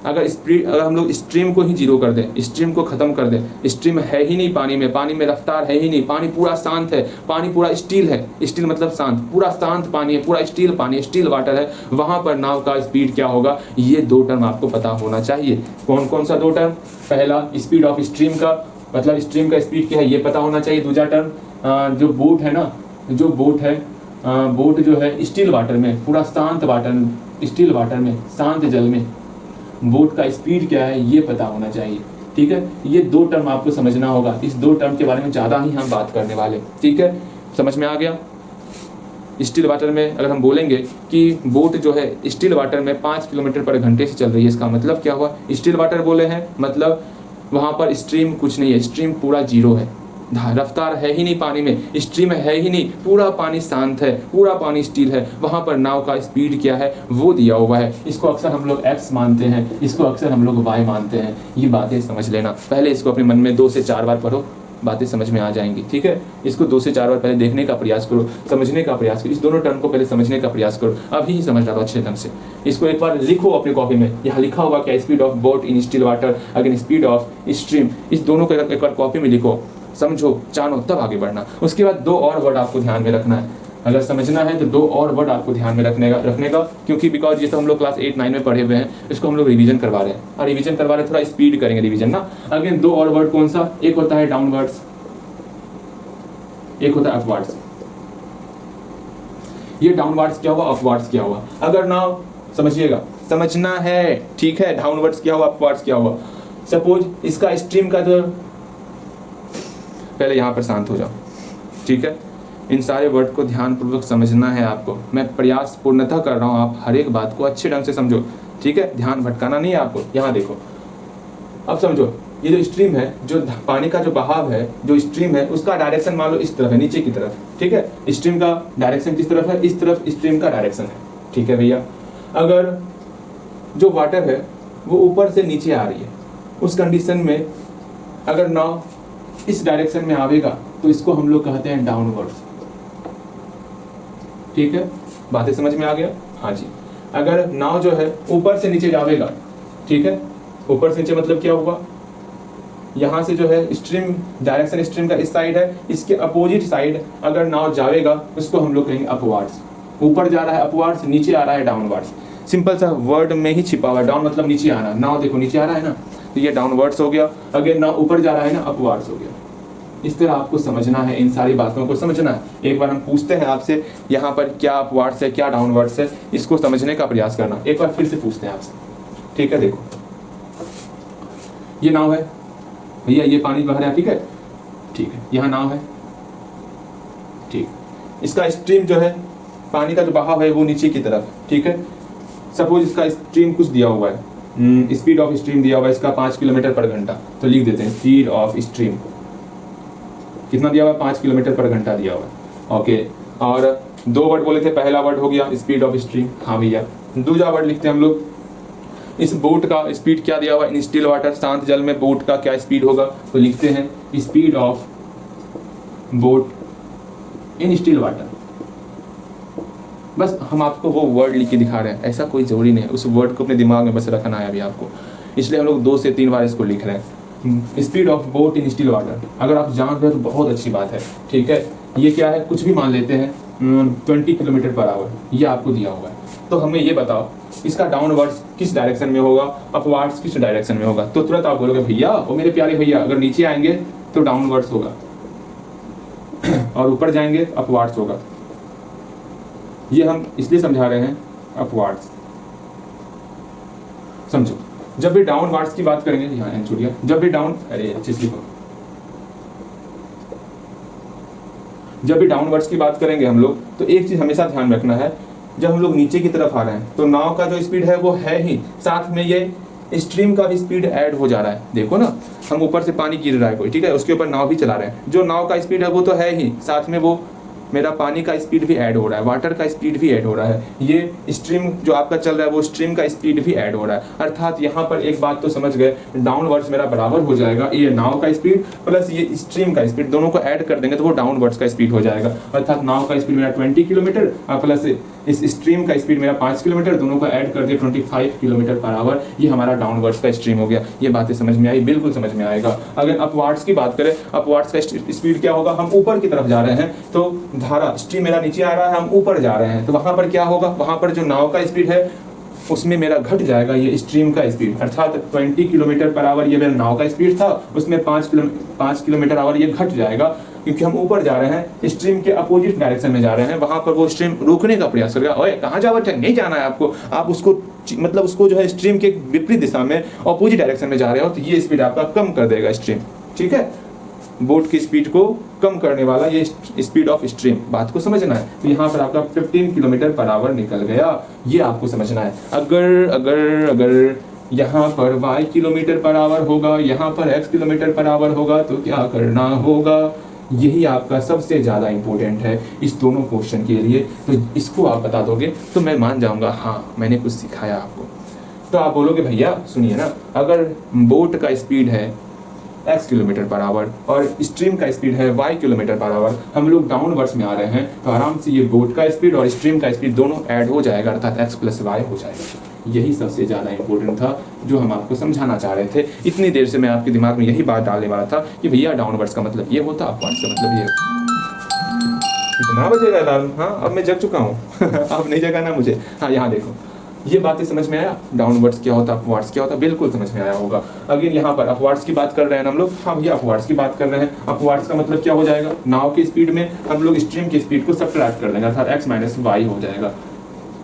अगर हम लोग स्ट्रीम को ही जीरो कर दें, स्ट्रीम को ख़त्म कर दें, स्ट्रीम है ही नहीं पानी में रफ्तार है ही नहीं, पानी पूरा शांत है, पानी पूरा स्टील है, स्टील मतलब शांत, पूरा शांत पानी है, पूरा स्टील पानी, स्टील वाटर है, वहाँ पर नाव का स्पीड क्या होगा। ये 2 टर्म आपको पता होना चाहिए। कौन कौन सा 2 टर्म, पहला स्पीड ऑफ स्ट्रीम का, मतलब स्ट्रीम का स्पीड क्या है ये पता होना चाहिए। दूसरा टर्म जो बोट है ना, जो बोट है, बोट जो है स्टील वाटर में, पूरा शांत वाटर, स्टील वाटर में, शांत जल में बोट का स्पीड क्या है ये पता होना चाहिए, ठीक है। ये 2 टर्म आपको समझना होगा। इस 2 टर्म के बारे में ज़्यादा ही हम बात करने वाले, ठीक है, समझ में आ गया। स्टील वाटर में अगर हम बोलेंगे कि बोट जो है स्टील वाटर में 5 किलोमीटर पर घंटे से चल रही है, इसका मतलब क्या हुआ, स्टील वाटर बोले हैं, मतलब वहाँ पर स्ट्रीम कुछ नहीं है, स्ट्रीम पूरा जीरो है, रफ्तार है ही नहीं पानी में, स्ट्रीम है ही नहीं, पूरा पानी शांत है, पूरा पानी स्टील है, वहाँ पर नाव का स्पीड क्या है वो दिया हुआ है। इसको अक्सर हम लोग x मानते हैं, इसको अक्सर हम लोग y मानते हैं। ये बातें समझ लेना, पहले इसको अपने मन में 2 से 4 बार पढ़ो, बातें समझ में आ जाएंगी, ठीक है। इसको 2 से 4 बार पहले देखने का प्रयास करो, समझने का प्रयास करो, इस दोनों टर्म को पहले समझने का प्रयास करो, अभी ही समझ रहा अच्छे ढंग से। इसको एक बार लिखो अपनी कॉपी में, यहाँ लिखा होगा क्या, speed of boat in still water again speed of stream, इस दोनों को एक बार कॉपी में लिखो, समझो, जानो, तब आगे बढ़ना। उसके बाद 2 और वर्ड आपको ध्यान में रखना है, अगर समझना है तो 2 और वर्ड आपको ध्यान में रखने का, क्योंकि बिकॉज ये तो हम लोग क्लास 8-9 में पढ़े हुए हैं, इसको हम लोग रिवीजन करवा रहे हैं, और रिवीजन करवा रहे हैं, थोड़ा स्पीड करेंगे रिवीजन ना। अगेन 2 और वर्ड कौन सा, एक होता है डाउनवर्ड्स, एक होता है अपवर्ड्स। ये डाउनवर्ड्स क्या हुआ, अपवर्ड्स क्या हुआ, अगर ना समझिएगा, समझना है, ठीक है। डाउनवर्ड्स क्या हुआ, अपवर्ड्स क्या हुआ। सपोज इसका स्ट्रीम का जो, पहले यहाँ पर शांत हो जाओ, ठीक है। इन सारे वर्ड को ध्यानपूर्वक समझना है आपको, मैं प्रयास पूर्णतः कर रहा हूँ, आप हर एक बात को अच्छे ढंग से समझो, ठीक है, ध्यान भटकाना नहीं है आपको। यहाँ देखो, अब समझो, ये जो स्ट्रीम है, जो पानी का जो बहाव है, जो स्ट्रीम है, उसका डायरेक्शन मान लो इस तरफ है, नीचे की तरफ, ठीक है। स्ट्रीम का डायरेक्शन किस तरफ है, इस तरफ स्ट्रीम का डायरेक्शन है, ठीक है भैया। अगर जो वाटर है वो ऊपर से नीचे आ रही है, उस कंडीशन में अगर नाव इस डायरेक्शन में आवेगा तो इसको हम लोग कहते हैं डाउनवर्ड्स, ठीक है, बातें समझ में आ गया। हाँ जी, अगर नाव जो है ऊपर से नीचे जावेगा, ठीक है, ऊपर से नीचे मतलब क्या हुआ, यहाँ से जो है स्ट्रीम, डायरेक्शन स्ट्रीम का इस साइड है, इसके अपोजिट साइड अगर नाव जावेगा उसको हम लोग कहेंगे अपवर्ड्स। ऊपर जा रहा है अपवर्ड्स, नीचे आ रहा है डाउनवर्ड्स, सिंपल सा वर्ड में ही छिपा हुआ है। डाउन मतलब नीचे आना, नाव देखो नीचे आ रहा है ना, तो ये डाउनवर्ड्स हो गया। अगर नाव ऊपर जा रहा है ना, अपवर्ड्स हो गया। इस तरह आपको समझना है, इन सारी बातों को समझना है। एक बार हम पूछते हैं आपसे, यहाँ पर क्या अपवार्ड्स है क्या डाउनवर्ड्स है, इसको समझने का प्रयास करना। एक बार फिर से पूछते हैं आपसे, ठीक है। देखो ये नाव है भैया, ये पानी बह रहा है, ठीक है, ठीक है, यहाँ नाव है, ठीक, इसका स्ट्रीम जो है, पानी का जो बहाव है वो नीचे की तरफ, ठीक है। सपोज इसका स्ट्रीम कुछ दिया हुआ है, स्पीड ऑफ स्ट्रीम दिया हुआ है इसका 5 किलोमीटर पर घंटा, तो लिख देते हैं स्पीड ऑफ स्ट्रीम कितना दिया हुआ है, 5 किलोमीटर पर घंटा दिया हुआ है, ओके। और दो वर्ड बोले थे, पहला वर्ड हो गया स्पीड ऑफ स्ट्रीम, हाँ भैया। दूसरा वर्ड लिखते हैं हम लोग, इस बोट का स्पीड क्या दिया हुआ है, इन स्टिल वाटर, शांत जल में बोट का क्या स्पीड होगा, तो लिखते हैं speed of boat in still water. बस हम आपको वो वर्ड लिख के दिखा रहे हैं, ऐसा कोई जरूरी नहीं है, उस वर्ड को अपने दिमाग में बस रखना है अभी आपको, इसलिए हम लोग 2 से 3 बार इसको लिख रहे हैं। Speed of boat in still water, अगर आप जान रहे हो तो बहुत अच्छी बात है, ठीक है। ये क्या है, कुछ भी मान लेते हैं, 20 किलोमीटर पर आवर, ये आपको दिया हुआ है। तो हमें ये बताओ इसका डाउनवर्ड्स किस डायरेक्शन में होगा, अपवर्ड्स किस डायरेक्शन में होगा। तो तुरंत आप बोलोगे भैया, ओ मेरे प्यारे भैया, अगर नीचे आएंगे तो डाउनवर्ड्स होगा और ऊपर जाएंगे अपवर्ड्स होगा। ये हम इसलिए समझा रहे हैं अपवर्ड्स, समझो। जब भी डाउनवर्ड्स की बात करेंगे, यहाँ एन छूट गया, जब भी डाउन, अरे अच्छे से लिखो, जब भी डाउनवर्ड्स की बात करेंगे हम लोग, तो एक चीज हमेशा ध्यान रखना है, जब हम लोग नीचे की तरफ आ रहे हैं तो नाव का जो स्पीड है वो है ही, साथ में ये स्ट्रीम का भी स्पीड ऐड हो जा रहा है। देखो ना, हम ऊपर से पानी गिर रहा है कोई, ठीक है, उसके ऊपर नाव भी चला रहे हैं, जो नाव का स्पीड है वो तो है ही, साथ में वो मेरा पानी का स्पीड भी ऐड हो रहा है, वाटर का स्पीड भी ऐड हो रहा है, ये स्ट्रीम जो आपका चल रहा है वो स्ट्रीम का स्पीड भी ऐड हो रहा है। अर्थात यहाँ पर एक बात तो समझ गए, डाउनवर्ड्स मेरा बराबर हो जाएगा, ये नाव का स्पीड प्लस ये स्ट्रीम का स्पीड, दोनों को ऐड कर देंगे तो वो डाउनवर्ड्स का स्पीड हो जाएगा। अर्थात नाव का स्पीड मेरा 20 किलोमीटर प्लस इस स्ट्रीम का स्पीड मेरा 5 किलोमीटर, दोनों को ऐड कर दिया 25 किलोमीटर पर आवर, ये हमारा डाउनवर्ड्स का स्ट्रीम हो गया। ये बातें समझ में आई, बिल्कुल समझ में आएगा। अगर अपवर्ड्स की बात करें, अपवर्ड्स का स्पीड क्या होगा, हम ऊपर की तरफ जा रहे हैं तो धारा स्ट्रीम मेरा नीचे आ रहा है, हम ऊपर जा रहे हैं, तो वहां पर क्या होगा, वहां पर जो नाव का स्पीड है उसमें मेरा घट जाएगा ये स्ट्रीम का स्पीड। अर्थात 20 किलोमीटर पर आवर ये मेरा नाव का स्पीड था, उसमें 5 किलोमीटर आवर ये घट जाएगा, क्योंकि हम ऊपर जा रहे हैं, स्ट्रीम के अपोजिट डायरेक्शन में जा रहे हैं। वहां पर वो स्ट्रीम रोकने का प्रयास करेगा, ओए कहाँ जा रहे हैं, नहीं जाना है आपको, आप उसको मतलब उसको जो है स्ट्रीम के विपरीत दिशा में अपोजिट डायरेक्शन में जा रहे हो, तो ये स्पीड आपका कम कर देगा स्ट्रीम, ठीक है। बोट की स्पीड को कम करने वाला ये स्पीड ऑफ स्ट्रीम, बात को समझना है। तो यहाँ पर आपका 15 किलोमीटर पर आवर निकल गया, ये आपको समझना है। अगर अगर अगर यहाँ पर y किलोमीटर पर आवर होगा, यहाँ पर x किलोमीटर पर आवर होगा, तो क्या करना होगा, यही आपका सबसे ज्यादा इंपॉर्टेंट है इस दोनों क्वेश्चन के लिए। तो इसको आप बता दोगे तो मैं मान जाऊंगा, हाँ मैंने कुछ सिखाया आपको। तो आप बोलोगे भैया सुनिए ना, अगर बोट का स्पीड है x किलोमीटर पर आवर और स्ट्रीम का स्पीड है y किलोमीटर पर आवर, हम लोग डाउनवर्ड्स में आ रहे हैं, तो आराम से ये बोट का स्पीड और स्ट्रीम का स्पीड दोनों ऐड हो जाएगा, अर्थात x प्लस y हो जाएगा। यही सबसे ज़्यादा इंपॉर्टेंट था जो हम आपको समझाना चाह रहे थे। इतनी देर से मैं आपके दिमाग में यही बात डालने वाला था कि भैया डाउनवर्ड्स का मतलब ये होता, अपवर्ड्स का मतलब ये। कितना बजेगा अलार्म, हाँ अब मैं जग चुका हूँ अब नहीं जगाना मुझे। हाँ यहाँ देखो, ये बातें समझ में आया, डाउनवर्ड्स क्या होता, अपवर्ड्स क्या होता, बिल्कुल समझ में आया होगा। अगेन यहाँ पर अपवर्ड्स की बात कर रहे हैं हम लोग, हाँ भैया अपवर्ड्स की बात कर रहे हैं। अपवर्ड्स का मतलब क्या हो जाएगा, नाव की स्पीड में हम लोग स्ट्रीम की स्पीड को सब्ट्रैक्ट कर देंगे, अर्थात x माइनस वाई हो जाएगा।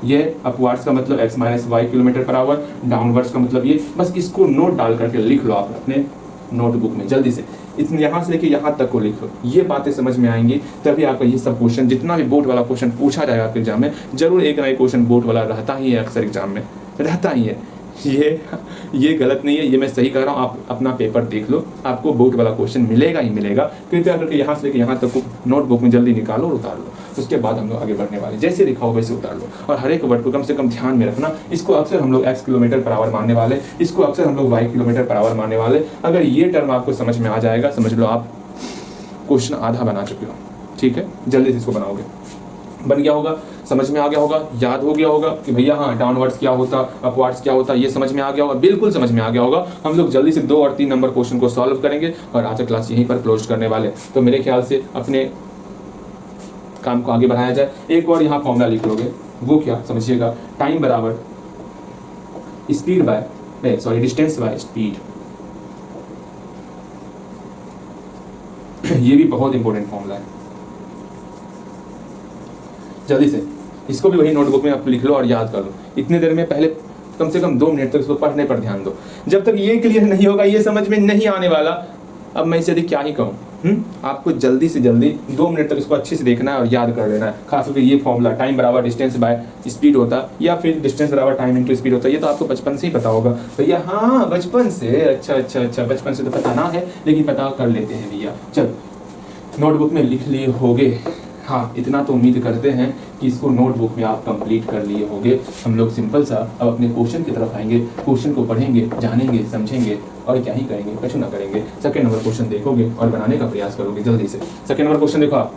ये अपवर्ड्स का मतलब x minus y kilometre per hour, downwards का मतलब ये। बस इसको नोट डाल करके लिख लो आप अपने नोटबुक में जल्दी से, इतने यहाँ से लेके यहाँ तक को लिख लो, ये बातें समझ में आएंगी तभी आपका ये सब क्वेश्चन, जितना भी बोर्ड वाला क्वेश्चन पूछा जाएगा आपके एग्जाम में, जरूर एक ना एक क्वेश्चन बोर्ड वाला रहता ही है, अक्सर एग्जाम में रहता ही है। ये गलत नहीं है, ये मैं सही कह रहा हूँ। आप अपना पेपर देख लो, आपको बोर्ड वाला क्वेश्चन मिलेगा ही मिलेगा। कृपया करके यहाँ से लेके यहाँ तक को नोटबुक में जल्दी निकालो और उतार लो, उसके बाद हम लोग आगे बढ़ने वाले। जैसे लिखा हो वैसे उतार लो, और हर एक वर्ड को कम से कम ध्यान में रखना। इसको अक्सर हम लोग x किलोमीटर पर आवर मानने वाले, इसको अक्सर हम लोग y किलोमीटर पर आवर मानने वाले। अगर ये टर्म आपको समझ में आ जाएगा, समझ लो आप क्वेश्चन आधा बना चुके हो, ठीक है। जल्दी से इसको बनाओगे, बन गया होगा, समझ में आ गया होगा, याद हो गया होगा कि भैया हाँ डाउनवर्ड्स क्या होता, अपवर्ड्स क्या होता, ये समझ में आ गया होगा, बिल्कुल समझ में आ गया होगा। हम लोग जल्दी से 2 और 3 नंबर क्वेश्चन को सॉल्व करेंगे और आज का क्लास यहीं पर क्लोज करने वाले। तो मेरे ख्याल से अपने काम को आगे बढ़ाया जाए। एक और यहाँ फॉर्मूला लिख लोगे, वो क्या समझिएगा, टाइम बराबर speed by distance by speed. ये भी बहुत इंपॉर्टेंट फॉर्मूला है, जल्दी से इसको भी वही नोटबुक में आप लिख लो और याद कर लो। इतनी देर में पहले कम से कम 2 मिनट तक इसको पढ़ने पर ध्यान दो। जब तक ये क्लियर नहीं होगा, ये समझ में नहीं आने वाला, अब मैं इसे यदि क्या ही कहूँ, आपको जल्दी से जल्दी 2 मिनट तक इसको अच्छे से देखना है और याद कर लेना है। खास करके ये फॉर्मूला टाइम बराबर डिस्टेंस बाय स्पीड होता या फिर डिस्टेंस बराबर टाइम इनटू स्पीड होता, ये तो आपको बचपन से ही पता होगा भैया। हाँ बचपन से, अच्छा बचपन से तो पता ना है, लेकिन पता कर लेते हैं भैया। चल नोटबुक में लिख लिए होगे, हाँ इतना तो उम्मीद करते हैं कि इसको नोटबुक में आप कंप्लीट कर लिए होंगे। हम लोग सिंपल सा अब अपने क्वेश्चन की तरफ आएंगे, क्वेश्चन को पढ़ेंगे, जानेंगे, समझेंगे और क्या ही करेंगे, कुछ ना करेंगे। सेकंड नंबर क्वेश्चन देखोगे और बनाने का प्रयास करोगे जल्दी से। सेकंड नंबर क्वेश्चन देखो आप,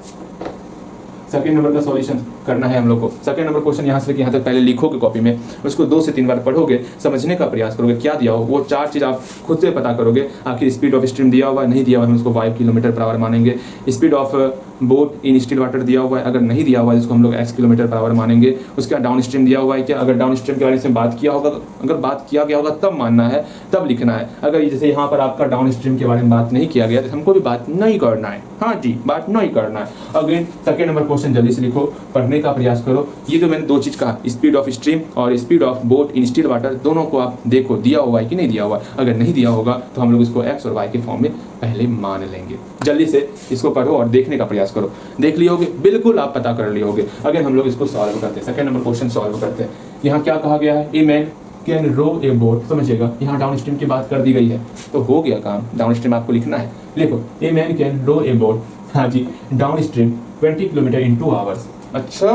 सेकंड नंबर का सॉल्यूशन करना है हम लोग को। सेकंड नंबर क्वेश्चन यहाँ से लेकर यहाँ तक पहले लिखोगे कॉपी में, उसको 2 से 3 बार पढ़ोगे, समझने का प्रयास करोगे क्या दिया हो, वो 4 चीज़ आप खुद से पता करोगे। आखिर स्पीड ऑफ स्ट्रीम दिया हुआ है, नहीं दिया हुआ है, हम उसको 5 किलोमीटर पर आवर मानेंगे। Speed of boat in still water दिया हुआ है, अगर नहीं दिया हुआ है इसको हम लोग x किलोमीटर पर आवर मानेंगे। उसके बाद डाउन स्ट्रीम दिया हुआ है क्या, अगर डाउन स्ट्रीम के बारे में बात किया होगा, अगर बात किया गया होगा तब मानना है, तब लिखना है। अगर जैसे यहाँ पर आपका डाउन स्ट्रीम के बारे में बात नहीं किया गया तो हमको भी बात नहीं करना है, हाँ जी बात नहीं करना है। अगेन सेकेंड नंबर क्वेश्चन जल्दी से लिखो, पढ़ने का प्रयास करो। ये तो मैंने 2 चीज़ कहा, स्पीड ऑफ स्ट्रीम और speed of boat in still water, दोनों को आप देखो दिया हुआ है कि नहीं दिया हुआ है। अगर नहीं दिया होगा तो हम लोग इसको x और y के फॉर्म में पहले मान लेंगे। जल्दी से इसको पढ़ो और देखने का प्रयास करो। देख लिए होगे, बिल्कुल आप पता कर लिए होगे। अगर हम लोग इसको सॉल्व करते हैं, सेकंड नंबर क्वेश्चन सॉल्व करते हैं। यहाँ क्या कहा गया है, a man can row a boat, समझिएगा यहाँ डाउन स्ट्रीम की बात कर दी गई है तो हो गया काम। डाउन स्ट्रीम आपको लिखना है, देखो a man can row a boat, हाँ जी downstream 20 kilometre in 2 hours. अच्छा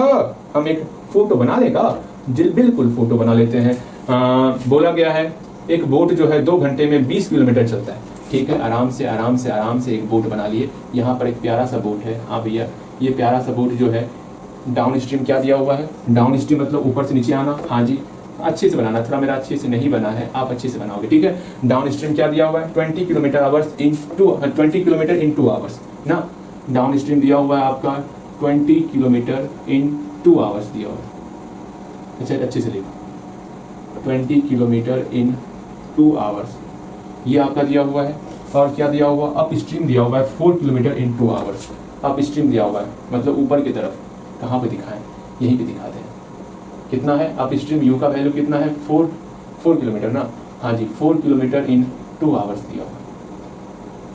हम एक फोटो बना लेगा, बिल्कुल फोटो बना लेते हैं। बोला गया है एक बोट जो है 2 घंटे में 20 किलोमीटर चलता है। ठीक है, आराम से एक बोट बना लिए। यहाँ पर एक प्यारा सा बोट है, हाँ भैया ये प्यारा सा बोट जो है, डाउन स्ट्रीम क्या दिया हुआ है, डाउन स्ट्रीम मतलब ऊपर से नीचे आना, हाँ जी अच्छे से बनाना, थोड़ा मेरा अच्छे से नहीं बना है, आप अच्छे से बनाओगे। ठीक है, डाउन स्ट्रीम क्या दिया हुआ है, 20 किलोमीटर आवर्स इन 2 आवर्स ना, डाउन स्ट्रीम दिया हुआ है आपका 20 किलोमीटर इन 2 आवर्स दिया हुआ है। अच्छा अच्छे से लिखो, 20 किलोमीटर इन 2 आवर्स ये आपका दिया हुआ है। और क्या दिया हुआ, अप स्ट्रीम दिया हुआ है 4 kilometre in 2 hours. Up stream दिया हुआ है मतलब ऊपर की तरफ, कहाँ पे दिखाएं, यहीं पे दिखाते हैं। कितना है अप स्ट्रीम, यू का वैल्यू कितना है 4 किलोमीटर ना, हाँ जी 4 किलोमीटर इन 2 आवर्स दिया हुआ है।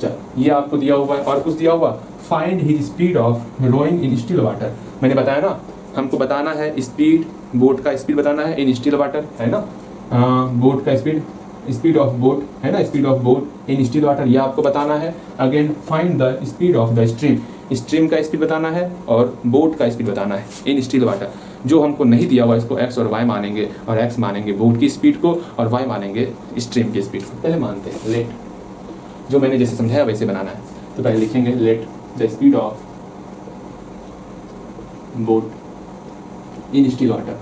चल ये आपको दिया हुआ है। और कुछ दिया हुआ, find his speed of rowing in still water. मैंने बताया ना हमको बताना है स्पीड, बोट का स्पीड बताना है इन स्टिल वाटर, है ना, बोट का स्पीड ऑफ बोट है ना, speed of boat in still water ये आपको बताना है। Again find the speed of the stream, stream का स्पीड बताना है और बोट का स्पीड बताना है इन स्टिल वाटर। जो हमको नहीं दिया हुआ इसको x और y मानेंगे, और x मानेंगे बोट की स्पीड को और y मानेंगे स्ट्रीम की स्पीड को। पहले मानते हैं लेट, जो मैंने जैसे समझाया वैसे बनाना है। तो पहले लिखेंगे let the speed of boat in still water.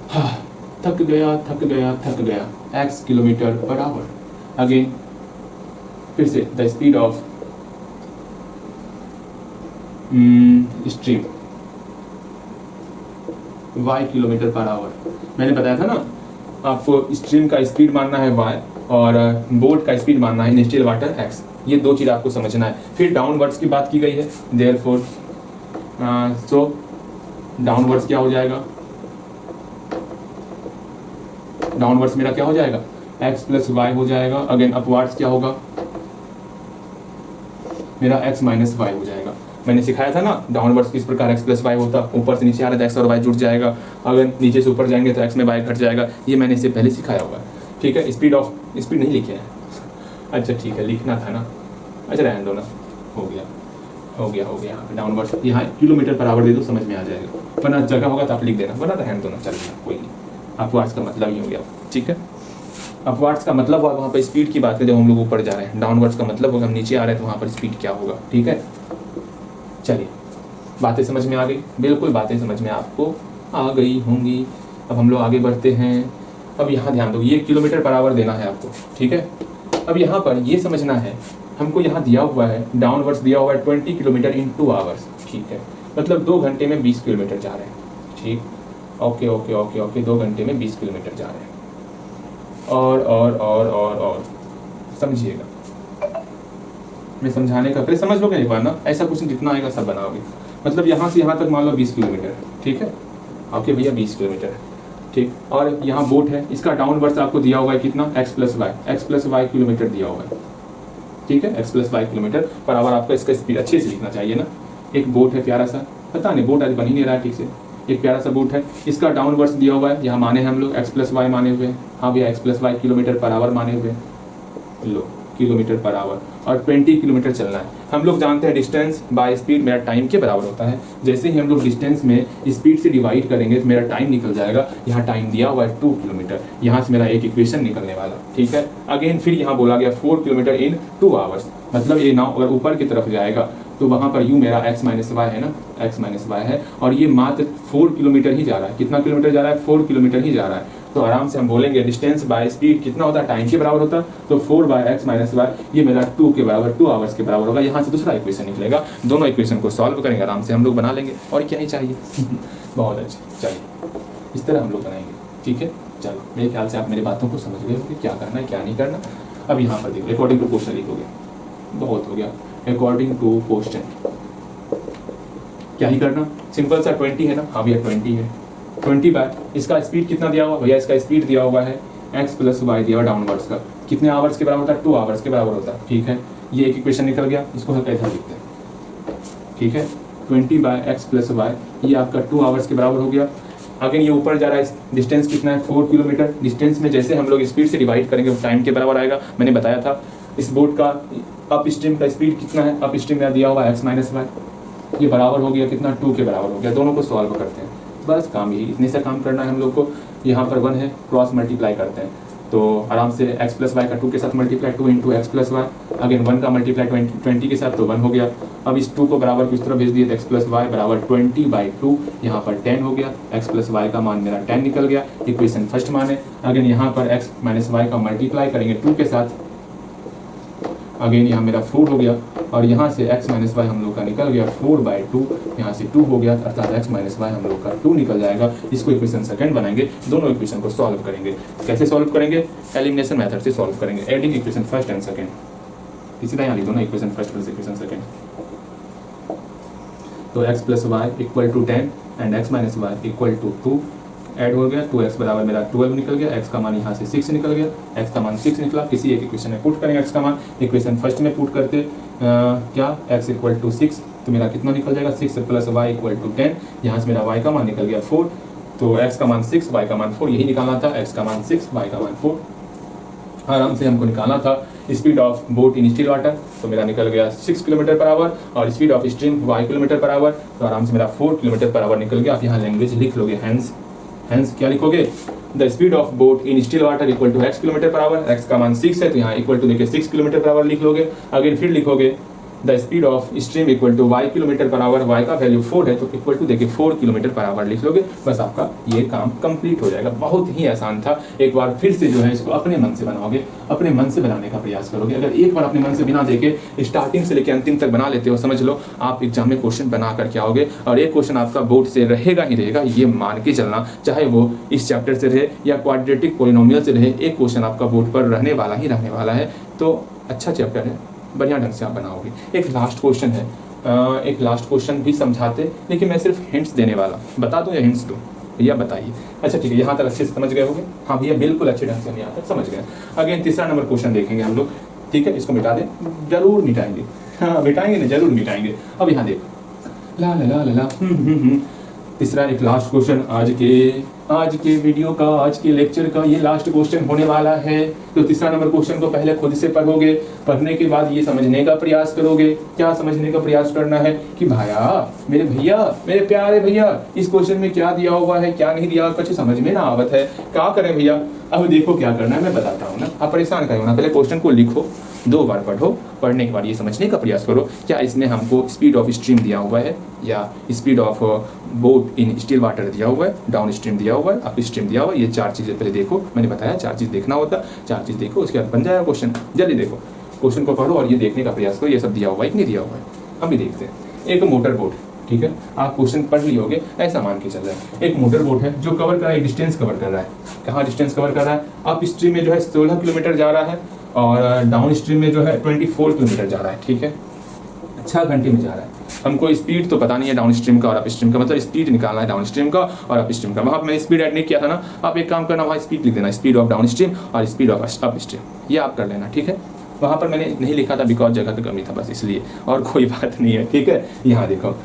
हाँ थक गया x kilometre per our. Again फिर से the speed of stream y kilometre per our. मैंने बताया था ना आपको स्ट्रीम का स्पीड मानना है y और बोट का स्पीड मानना है इन स्टिल वाटर x। ये 2 चीज़ आपको समझना है। फिर डाउनवर्ड्स की बात की गई है, देयरफॉर सो डाउनवर्ड्स क्या हो जाएगा, डाउनवर्ड्स मेरा क्या हो जाएगा x प्लस वाई हो जाएगा। अगेन अपवर्ड्स क्या होगा मेरा x माइनस वाई हो जाएगा। मैंने सिखाया था ना डाउनवर्ड्स किस प्रकार x प्लस वाई होता, ऊपर से नीचे आ रहा है x और y जुड़ जाएगा, अगर नीचे से ऊपर जाएंगे तो x में y घट जाएगा। ये मैंने इससे पहले सिखाया हुआ है। ठीक है, स्पीड नहीं लिखे है, अच्छा ठीक है लिखना था ना, अच्छा रहने दो ना, हो गया यहाँ पे डाउनवर्ड्स, यहाँ किलोमीटर पर आवर दे दो समझ में आ जाएगा, वरना जगह होगा तो आप लिख देना, वरना रहने दो ना, चलेगा कोई नहीं। अपवर्ड्स का मतलब ही हो गया, ठीक है। अपवर्ड्स का मतलब वहाँ पर स्पीड की बात है जब हम लोग ऊपर जा रहे हैं, डाउनवर्ड्स का मतलब होगा हम नीचे आ रहे हैं तो वहाँ पर स्पीड क्या होगा। ठीक है, चलिए बातें समझ में आ गई, बिल्कुल बातें समझ में आपको आ गई होंगी। अब हम लोग आगे बढ़ते हैं। अब यहाँ ध्यान दो, ये किलोमीटर पर आवर देना है आपको, ठीक है। अब यहाँ पर ये समझना है हमको, यहाँ दिया हुआ है डाउनवर्ड्स दिया हुआ है 20 किलोमीटर इन 2 आवर्स, ठीक है, मतलब 2 घंटे में 20 किलोमीटर जा रहे हैं। ठीक, ओके 2 घंटे में 20 किलोमीटर जा रहे हैं। और समझिएगा मैं समझाने का पहले समझ लोगे एक बार ना, ऐसा क्वेश्चन जितना आएगा सब बनाओगे। मतलब यहाँ से यहाँ तक मान लो 20 किलोमीटर, ठीक है, ओके भैया 20 किलोमीटर है, ठीक। और यहाँ बोट है, इसका डाउनवर्ड्स आपको दिया हुआ है कितना, x प्लस वाई किलोमीटर दिया हुआ है, ठीक है, x plus y kilometre per hour. आपका इसका स्पीड अच्छे से लिखना चाहिए ना। एक बोट है प्यारा सा, पता नहीं बोट आज बन ही नहीं रहा है ठीक से, एक प्यारा सा बोट है, इसका डाउनवर्ड्स दिया हुआ है, यहाँ माने हैं हम लोग x प्लस वाई माने हुए हैं, हाँ भैया x plus y kilometre per hour माने हुए हैं, लो किलोमीटर पर आवर, और 20 किलोमीटर चलना है। हम लोग जानते हैं डिस्टेंस बाय स्पीड मेरा टाइम के बराबर होता है। जैसे ही हम लोग डिस्टेंस में स्पीड से डिवाइड करेंगे तो मेरा टाइम निकल जाएगा। यहाँ टाइम दिया हुआ है 2 किलोमीटर, यहाँ से मेरा एक इक्वेशन निकलने वाला, ठीक है। अगेन फिर यहाँ बोला गया 4 किलोमीटर इन 2 आवर्स, मतलब ये नाव अगर ऊपर की तरफ जाएगा तो वहाँ पर यू मेरा x माइनस वाई है ना, x माइनस वाई है, और ये मात्र 4 किलोमीटर ही जा रहा है। कितना किलोमीटर जा रहा है, 4 किलोमीटर ही जा रहा है। तो आराम से हम बोलेंगे डिस्टेंस बाय स्पीड कितना होता है, टाइम के बराबर होता है, तो 4 बाय x माइनस वाई ये मेरा 2 के बराबर, 2 आवर्स के बराबर होगा। यहाँ से दूसरा इक्वेशन निकलेगा, दोनों इक्वेशन को सॉल्व करेंगे, आराम से हम लोग बना लेंगे, और क्या ही चाहिए। बहुत अच्छे, चलिए इस तरह हम लोग बनाएंगे, ठीक है। चलो मेरे ख्याल से आप मेरी बातों को समझ गए कि क्या करना है क्या नहीं करना। अब यहाँ पर देखो अकॉर्डिंग टू क्वेश्चन लिखोगे, बहुत हो गया। अकॉर्डिंग टू क्वेश्चन क्या ही करना, सिंपल सा 20 है ना, हाँ भैया 20 है, 20 बाय इसका स्पीड कितना दिया हुआ भैया, इसका स्पीड दिया हुआ है x प्लस वाई दिया हुआ डाउनवर्ड्स का, कितने आवर्स के बराबर होता है, 2 आवर्स के बराबर होता है, ठीक है। ये एक इक्वेशन निकल गया, इसको हम कैसा लिखते हैं, ठीक है। 20 बाय x प्लस वाई ये आपका 2 आवर्स के बराबर हो गया। अगेन ये ऊपर जा रहा है, डिस्टेंस कितना है 4 किलोमीटर। डिस्टेंस में जैसे हम लोग स्पीड से डिवाइड करेंगे टाइम के बराबर आएगा। मैंने बताया था इस बोट का अप स्ट्रीम का स्पीड कितना है, अप स्ट्रीम में दिया हुआ है x माइनस वाई, ये बराबर हो गया कितना, 2 के बराबर हो गया। दोनों को सॉल्व करते हैं, बस काम यही, इतने से काम करना है हम लोग को। यहाँ पर 1 है, क्रॉस मल्टीप्लाई करते हैं तो आराम से x प्लस वाई का 2 के साथ multiply, 2 into x plus y, again 1 का मल्टीप्लाई 20 के साथ तो 1 हो गया। अब इस 2 को बराबर किस तरह भेज दिए, x प्लस वाई बराबर 20 बाई 2, यहाँ पर 10 हो गया, x प्लस वाई का मान मेरा 10 निकल गया, इक्वेशन फर्स्ट मान है। अगेन यहाँ पर x माइनस वाई का मल्टीप्लाई करेंगे 2 के साथ, अगेन यहाँ मेरा 4 हो गया, और यहाँ से x माइनस वाई हम लोग का निकल गया 4 बाई 2, यहाँ से 2 हो गया, अर्थात x माइनस वाई हम लोग का 2 निकल जाएगा। इसको इक्वेशन सेकंड बनाएंगे, दोनों इक्वेशन को सॉल्व करेंगे। कैसे सॉल्व करेंगे, एलिमिनेशन मेथड से सॉल्व करेंगे, adding equation first and second. इसी तरह यहाँ लिख दो ना, equation first plus equation second. तो x plus y equal to 10 and x minus y equal to 2 add हो गया, 2x बराबर मेरा 12 निकल गया, x का मान यहाँ से 6 निकल गया, x का मान 6 निकला। किसी एक इक्वेशन में पुट करेंगे x का मान, इक्वेशन फर्स्ट में पुट करते क्या x इक्वल टू 6, तो मेरा कितना निकल जाएगा 6 प्लस y इक्वल टू 10, यहाँ से मेरा y का मान निकल गया 4, तो x का मान 6 y का मान 4, यही निकालना था, x का मान 6 y का मान 4। आराम से हमको निकालना था speed of boat in still water, तो मेरा निकल गया 6 किलोमीटर पर आवर, और speed of stream y kilometre per hour, तो आराम से मेरा 4 किलोमीटर पर आवर निकल गया। आप यहाँ लैंग्वेज लिख लोगे, हैंस क्या लिखोगे, the speed of boat in still water equal to x kilometre per hour, x का मान 6 है तो यहाँ इक्वल टू देखिए 6 किलोमीटर पर आवर लिख लोगे। अगेन फिर लिखोगे the speed of stream equal to y kilometre per hour, y का वैल्यू 4 है तो इक्वल टू देखिए 4 किलोमीटर पर आवर लिख लोगे, बस आपका ये काम कंप्लीट हो जाएगा। बहुत ही आसान था। एक बार फिर से जो है इसको अपने मन से बनाओगे, अपने मन से बनाने का प्रयास करोगे। अगर एक बार अपने मन से बिना देखे स्टार्टिंग से लेकर अंतिम तक बना लेते हो, समझ लो आप एग्जाम में क्वेश्चन बना करके आओगे, और एक क्वेश्चन आपका बोर्ड से रहेगा ही रहेगा, ये मान के चलना, चाहे वो इस चैप्टर से रहे या क्वाड्रेटिक पॉलिनोमियल से रहे, एक क्वेश्चन आपका बोर्ड पर रहने वाला है। तो अच्छा चैप्टर है, बढ़िया ढंग से आप बनाओगे। एक लास्ट क्वेश्चन है, एक लास्ट क्वेश्चन भी समझाते, लेकिन मैं सिर्फ हिंट्स देने वाला, बता दूं या हिंट्स दूं भैया बताइए। अच्छा ठीक है, यहाँ तक अच्छे से समझ गए होंगे, हाँ भैया बिल्कुल अच्छे ढंग से हम यहाँ तक समझ गए। अगेन तीसरा नंबर क्वेश्चन देखेंगे हम लोग, ठीक है, इसको मिटा दें, जरूर मिटाएंगे, हाँ मिटाएंगे ना, जरूर मिटाएंगे। अब यहाँ देखो ला ला ला ला तीसरा एक लास्ट क्वेश्चन आज के वीडियो का, आज के लेक्चर का ये लास्ट क्वेश्चन होने वाला है। तो तीसरा नंबर क्वेश्चन को पहले खुद से पढ़ोगे, पढ़ने के बाद ये समझने का प्रयास करोगे। क्या समझने का प्रयास करना है कि भाया मेरे भैया, मेरे प्यारे भैया, इस क्वेश्चन में क्या दिया हुआ है क्या नहीं दिया, कुछ समझ में ना आवत है, क्या करें भैया। अब देखो क्या करना है, मैं बताता हूँ ना, आप परेशान करो ना, पहले क्वेश्चन को लिखो, 2 बार पढ़ो, पढ़ने के बाद ये समझने का प्रयास करो क्या इसमें हमको स्पीड ऑफ स्ट्रीम दिया हुआ है या speed of boat in still water दिया हुआ है, डाउन स्ट्रीम दिया हुआ है, अप स्ट्रीम दिया हुआ है। ये 4 चीज़ें पहले देखो, मैंने बताया 4 चीज़ देखना होता, 4 चीज़ देखो, उसके बाद बन जाएगा क्वेश्चन। जल्दी देखो, क्वेश्चन को पढ़ो और ये देखने का प्रयास करो, ये सब दिया हुआ है कि नहीं दिया हुआ है। हम भी देखते हैं, एक मोटर बोट, ठीक है, आप क्वेश्चन पढ़ लिए होगे, ऐसा मान के चल रहा है एक मोटर बोट है जो कवर कर रहा है, डिस्टेंस कवर कर रहा है। कहाँ डिस्टेंस कवर कर रहा है, अप स्ट्रीम में जो है 16 किलोमीटर जा रहा है, और डाउन स्ट्रीम में जो है 24 किलोमीटर जा रहा है, ठीक है, 6 घंटे में जा रहा है। हमको स्पीड तो पता नहीं है डाउन स्ट्रीम का और अप स्ट्रीम का, मतलब स्पीड निकालना है डाउन स्ट्रीम का और अप स्ट्रीम का। वहाँ मैंने स्पीड ऐड नहीं किया था ना, आप एक काम करना, वहाँ स्पीड लिख देना, स्पीड ऑफ डाउन स्ट्रीम और स्पीड ऑफ अप स्ट्रीम, ये आप कर लेना, ठीक है। वहाँ पर मैंने नहीं लिखा था बिकॉज जगह की कमी था, बस इसलिए, और कोई बात नहीं है, ठीक है। यहाँ देखो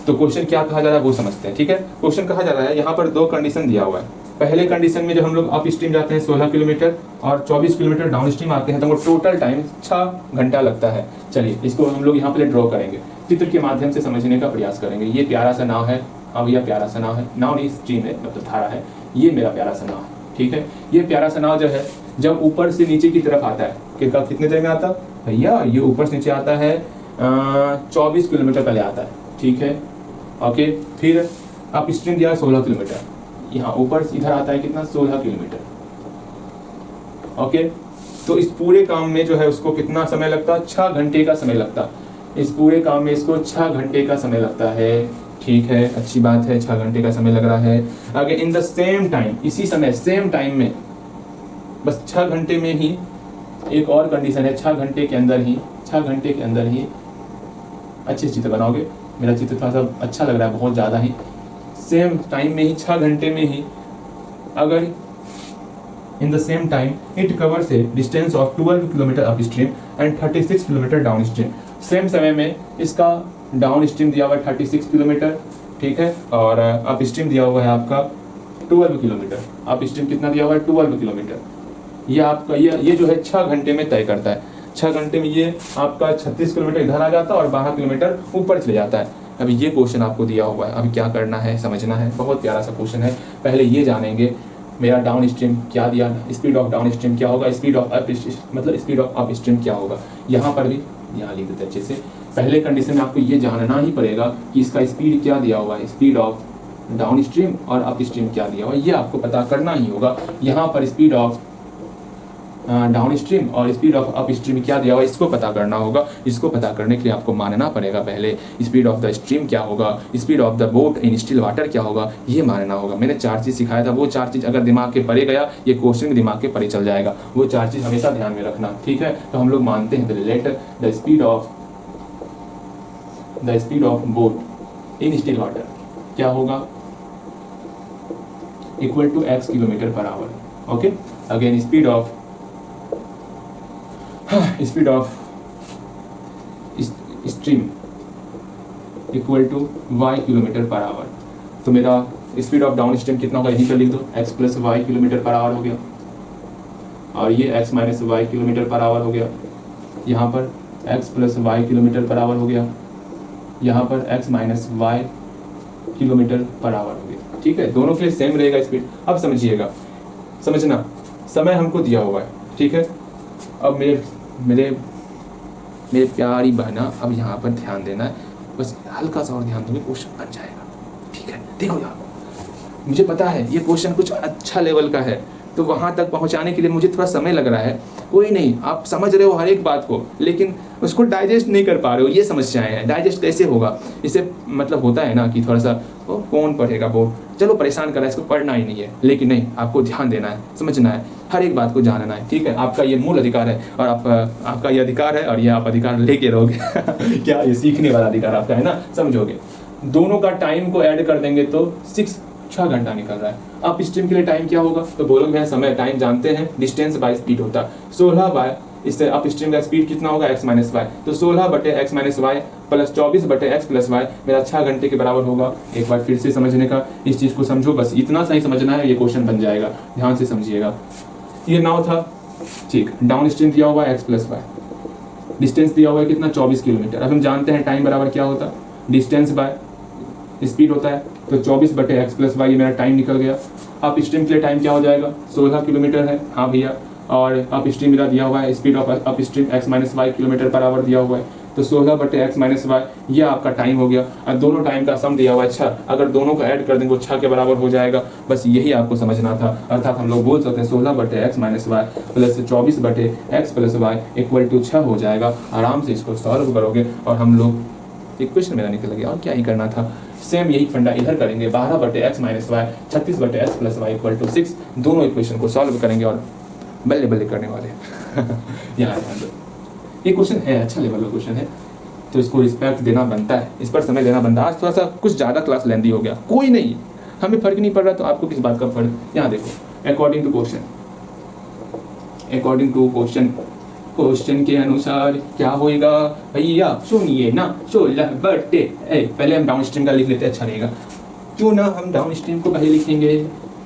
तो क्वेश्चन क्या कहा जा रहा है वो समझते हैं, ठीक है। क्वेश्चन कहा जा रहा है, यहाँ पर 2 कंडीशन दिया हुआ है। पहले कंडीशन में जब हम लोग अप स्ट्रीम जाते हैं 16 किलोमीटर और 24 किलोमीटर डाउन स्ट्रीम आते हैं तो हमको टोटल टाइम 6 घंटा लगता है। चलिए इसको हम लोग यहाँ पे ड्रॉ करेंगे, चित्र के माध्यम से समझने का प्रयास करेंगे। ये प्यारा सा नाव है, अब यह प्यारा सा नाव है, नाव नहीं स्ट्रीम है, मतलब धारा है, ये मेरा प्यारा सा नाव है, ठीक है। ये प्यारा सा नाव जो है जब ऊपर से नीचे की तरफ आता है, कितने देर में आता है भैया, ये ऊपर से नीचे आता है 24 किलोमीटर पहले आता है, ठीक है, ओके। फिर अप स्ट्रीम दिया 16 किलोमीटर, यहाँ ऊपर इधर आता है कितना, 16 किलोमीटर, ओके। तो इस पूरे काम में जो है उसको कितना समय लगता है, 6 घंटे का समय लगता है। इस पूरे काम में इसको 6 घंटे का समय लगता है, ठीक है, अच्छी बात है, 6 घंटे का समय लग रहा है। आगे इन द सेम टाइम, इसी समय सेम टाइम में, बस 6 घंटे में ही एक और कंडीशन है, 6 घंटे के अंदर ही, 6 घंटे के अंदर ही, अच्छे चित्र बनाओगे, मेरा चित्र थोड़ा सा अच्छा लग रहा है, बहुत ज़्यादा ही, सेम टाइम में ही, 6 घंटे में ही, अगर in the same time it covers A distance of 12 kilometre up stream and 36 kilometre down stream. Same समय में इसका डाउन स्ट्रीम दिया हुआ है 36 किलोमीटर, ठीक है, और अप स्ट्रीम दिया हुआ है आपका 12 किलोमीटर। अप स्ट्रीम कितना दिया हुआ है, 12 किलोमीटर। ये आपका ये जो है 6 घंटे में तय करता है। 6 घंटे में ये आपका 36 किलोमीटर इधर आ जाता है और 12 किलोमीटर ऊपर चले जाता है। अभी ये क्वेश्चन आपको दिया हुआ है, अभी क्या करना है समझना है, बहुत प्यारा सा क्वेश्चन है। पहले ये जानेंगे मेरा डाउन स्ट्रीम क्या दिया, स्पीड ऑफ डाउन स्ट्रीम क्या होगा, स्पीड ऑफ अप मतलब स्पीड ऑफ अप स्ट्रीम क्या होगा। यहाँ पर भी यहाँ लिख देते अच्छे से। पहले कंडीशन में आपको ये जानना ही पड़ेगा कि इसका स्पीड क्या दिया हुआ है, स्पीड ऑफ डाउन स्ट्रीम और अप स्ट्रीम क्या दिया हुआ है, ये आपको पता करना ही होगा। यहाँ पर स्पीड ऑफ डाउन स्ट्रीम और स्पीड ऑफ अप स्ट्रीम क्या दिया हुआ है, इसको पता करना होगा। इसको पता करने के लिए आपको मानना पड़ेगा पहले स्पीड ऑफ द स्ट्रीम क्या होगा, speed of the boat in still water क्या होगा, ये मानना होगा। मैंने 4 चीज़ सिखाया था, वो 4 चीज़ अगर दिमाग के परे गया, ये क्वेश्चन के दिमाग के परे चल जाएगा। वो 4 चीज़ हमेशा ध्यान में रखना, ठीक है। तो हम लोग मानते हैं relate the speed of boat in still water क्या होगा, equal to x kilometre per hour, okay. Again speed of stream equal to y kilometre per hour. तो मेरा स्पीड ऑफ डाउन स्ट्रीम कितना होगा, यहीं पर लिख दो, x plus y kilometre per hour हो गया, और ये x minus y kilometre per hour हो गया। यहाँ पर x plus y kilometre per hour हो गया, यहाँ पर x minus y kilometre per hour हो गया, ठीक है। दोनों के लिए सेम रहेगा स्पीड। अब समझिएगा, समझना, समय हमको दिया हुआ है, ठीक है। अब मेरे प्यारी बहना, अब यहाँ पर ध्यान देना है, बस हल्का सा और ध्यान दोगे क्वेश्चन बन जाएगा, ठीक है। देखो यार, मुझे पता है ये क्वेश्चन कुछ अच्छा लेवल का है, तो वहाँ तक पहुँचाने के लिए मुझे थोड़ा समय लग रहा है। कोई नहीं, आप समझ रहे हो हर एक बात को, लेकिन उसको डाइजेस्ट नहीं कर पा रहे हो, ये समस्याएं हैं। डाइजेस्ट कैसे होगा, इससे मतलब होता है ना कि थोड़ा सा कौन पढ़ेगा बोर्ड, चलो परेशान करा, इसको पढ़ना ही नहीं है, लेकिन नहीं, आपको ध्यान देना है, समझना है, हर एक बात को जानना है, ठीक है। आपका ये मूल अधिकार है, और आपका ये अधिकार है, और ये आप अधिकार लेके रहोगे क्या, ये सीखने वाला अधिकार आपका है ना, समझोगे। दोनों का टाइम को ऐड कर देंगे तो 6 घंटा निकल रहा है। अप स्ट्रीम के लिए टाइम क्या होगा, तो बोलोगे भैया समय टाइम जानते हैं, डिस्टेंस बाय स्पीड होता है, 16 बाय, इससे अप स्ट्रीम का स्पीड कितना होगा, x माइनस वाई, तो 16 बटे x माइनस वाई प्लस 24 बटे x प्लस वाई मेरा 6 घंटे के बराबर होगा। एक बार फिर से समझने का, इस चीज़ को समझो, बस इतना सा ही समझना है, ये क्वेश्चन बन जाएगा, ध्यान से समझिएगा। ये नाव था, ठीक, डाउन स्ट्रीम दिया हुआ है x प्लस वाई, डिस्टेंस दिया हुआ है कितना, 24 किलोमीटर। अब हम जानते हैं टाइम बराबर क्या होता है, डिस्टेंस बाय स्पीड होता है, तो 24 बटे x प्लस वाई मेरा टाइम निकल गया। अप स्ट्रीम के लिए टाइम क्या हो जाएगा, 16 किलोमीटर है, हाँ भैया, और अप स्ट्रीम मेरा दिया हुआ है speed of upstream x minus y kilometre per hour दिया हुआ है, तो 16 बटे x माइनस वाई ये आपका टाइम हो गया। और दोनों टाइम का सम दिया हुआ है 6, अगर दोनों को ऐड कर देंगे वो 6 के बराबर हो जाएगा। बस यही आपको समझना था, अर्थात हम लोग बोल सकते हैं 16 बटे x माइनस वाई प्लस 24 बटे x plus y equal to 6 हो जाएगा। आराम से इसको सॉल्व करोगे और हम लोग इक्वेशन मेरा निकल गया, और क्या ही करना था। सेम यही फंडा इधर करेंगे, 12 बटे x माइनस वाई 36 बटे x plus y equal to 6, दोनों इक्वेशन को सॉल्व करेंगे और बल्ले बल्ले करने वाले यहाँ ध्यान दो, ये क्वेश्चन है अच्छा लेवल का क्वेश्चन है, तो इसको रिस्पेक्ट देना बनता है, इस पर समय देना बनता है। आज थोड़ा सा कुछ ज़्यादा क्लास लेंदी हो गया, कोई नहीं, हमें फर्क नहीं पड़ रहा, तो आपको किस बात का फर्क। यहाँ देखो, according to question, according to question, question के अनुसार क्या होएगा भैया, सुनिए ना, 16 बटे, पहले हम डाउन स्ट्रीम का लिख लेते हैं, अच्छा रहेगा। क्यों ना हम डाउन स्ट्रीम को पहले लिखेंगे,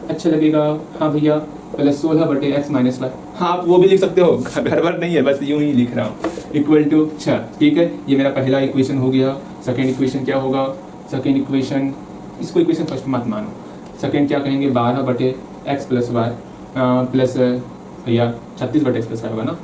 अच्छा लगेगा। हाँ भैया, पहले 16 बटे x माइनस वाई, हाँ आप वो भी लिख सकते हो, गड़बड़ नहीं है, बस यूं ही लिख रहा हूँ, इक्वल टू 6। ठीक है, ये मेरा पहला इक्वेशन हो गया। सेकेंड इक्वेशन क्या होगा, सेकेंड इक्वेशन, इसको इक्वेशन फर्स्ट मत मानो, सेकेंड क्या कहेंगे, 12 बटे x प्लस वाई प्लस भैया 36 बटे x प्लस वाई होगा ना,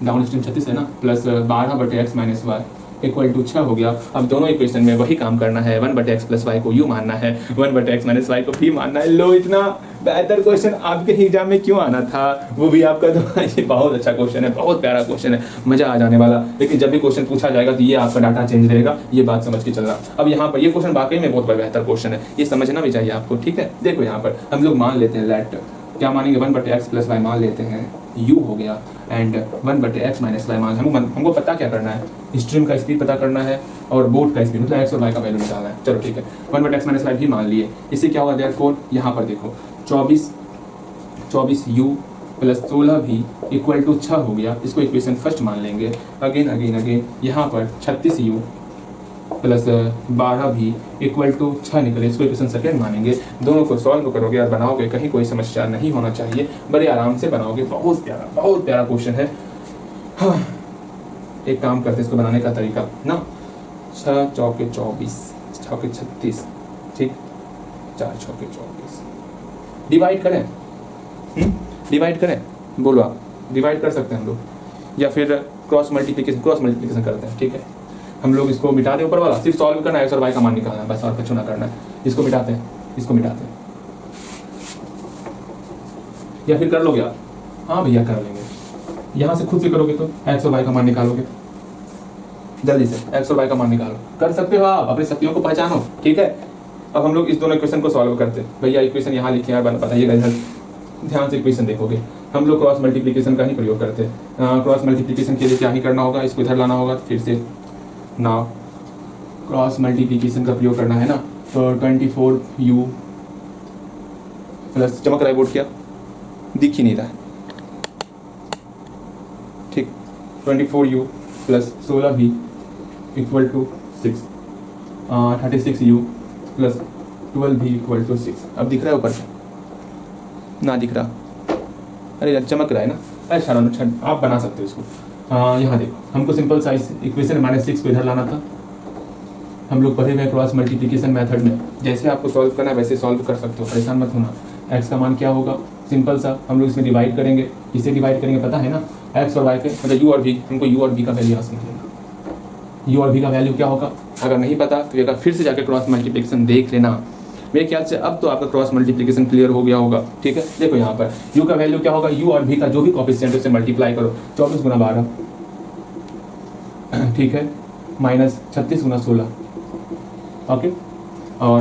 डाउन स्ट्रीम 36 है ना, प्लस 12 बटे x minus y equal to 6 हो गया। अब दोनों इक्वेशन में वही काम करना है, 1 बटे एक्स प्लस वाई को यू मानना है, 1 बटे एक्स माइनस वाई को भी मानना है। लो, इतना बेहतर क्वेश्चन आपके एग्जाम में क्यों आना था, वो भी आपका, तो ये बहुत अच्छा क्वेश्चन है, बहुत प्यारा क्वेश्चन है, मजा आ जाने वाला। लेकिन जब भी क्वेश्चन पूछा जाएगा तो ये आपका डाटा चेंज रहेगा, ये बात समझ के चलना। अब यहाँ पर ये क्वेश्चन वाकई में बहुत बेहतर क्वेश्चन है, ये समझना भी चाहिए आपको। ठीक है, देखो यहाँ पर हम लोग मान लेते हैं लेट, क्या मानेंगे, 1 बटे एक्स प्लस वाई मान लेते हैं, u हो गया, एंड 1 बटे एक्स माइनस वाई मान, हमको पता क्या करना है, स्ट्रीम का स्पीड पता करना है और बोर्ड का स्पीड, मतलब एक्स और वाई का वैल्यू निकालना है। चलो ठीक है, 1 बटे एक्स माइनस वाई भी मान लिए। इससे क्या होगा, देयरफॉर यहाँ पर देखो 24 u प्लस 16 भी इक्वल टू 6 हो गया, इसको इक्वेशन फर्स्ट मान लेंगे। अगेन यहाँ पर 36 u प्लस 12 भी इक्वल टू 6 निकले, इसको इक्वेशन सेकेंड मानेंगे। दोनों को सॉल्व करोगे और बनाओगे, कहीं कोई समस्या नहीं होना चाहिए, बड़े आराम से बनाओगे। बहुत प्यारा क्वेश्चन है। हाँ, एक काम करते हैं इसको बनाने का तरीका ना, 6 चौके 24, 6 के 36, ठीक, 4 चौके 24, डिवाइड करें, डिवाइड करें, बोलो आप, डिवाइड कर सकते हैं हम लोग, या फिर क्रॉस मल्टीप्लिकेशन करते हैं। ठीक है, हम लोग इसको मिटा दें, ऊपर वाला सिर्फ सॉल्व करना है, एक्स और वाई का मान निकालना है, बस और कुछ ना करना है। इसको मिटाते हैं, इसको मिटाते हैं, या फिर कर लोगे आप, हाँ भैया कर लेंगे, यहाँ से खुद से करोगे तो एक्स और वाई का मान निकालोगे, जल्दी से एक्स और वाई का मान निकालो, कर सकते हो आप, अपनी शक्तियों को पहचानो। ठीक है, अब हम लोग इस दोनों इक्वेशन को सॉल्व करते हैं। भैया इक्वेशन यहाँ लिखे हैं, बताइएगा इधर ध्यान से इक्वेशन देखोगे, हम लोग क्रॉस मल्टीप्लिकेशन का ही प्रयोग करते हैं। क्रॉस मल्टीप्लिकेशन के लिए क्या ही करना होगा, इसको इधर लाना होगा, फिर से ना क्रॉस मल्टीप्लिकेशन का प्रयोग करना है ना, तो 24u प्लस, चमक रहा है बोर्ड क्या, दिख ही नहीं रहा है, ठीक, 24u प्लस 16 भी इक्वल टू 6, 36u प्लस 12 भी इक्वल टू 6। अब दिख रहा है ऊपर से, ना दिख रहा, अरे चमक रहा है ना, अच्छा आप बना सकते हो इसको। यहाँ देखो, हमको सिंपल साइज इक्वेशन -6 को इधर लाना था। हम लोग पढ़े हुए क्रॉस मल्टीप्लिकेशन मेथड में, जैसे आपको सॉल्व करना है वैसे सॉल्व कर सकते हो, परेशान मत होना। एक्स का मान क्या होगा, सिंपल सा, हम लोग इसमें डिवाइड करेंगे, इसे डिवाइड करेंगे, पता है ना, एक्स और वाई के, मतलब यू और भी, हमको यू और भी का वैल्यू हासिल करना। यू और भी का वैल्यू क्या होगा, अगर नहीं पता तो एक फिर से जाकर क्रॉस मल्टीप्लिकेशन देख लेना। मेरे ख्याल से अब तो आपका क्रॉस मल्टीप्लिकेशन क्लियर हो गया होगा। ठीक है, देखो यहाँ पर u का वैल्यू क्या होगा, u और v का जो भी कोएफिशिएंट है उसे मल्टीप्लाई करो, 24 गुना 12, ठीक है, माइनस 36 गुना 16, ओके, और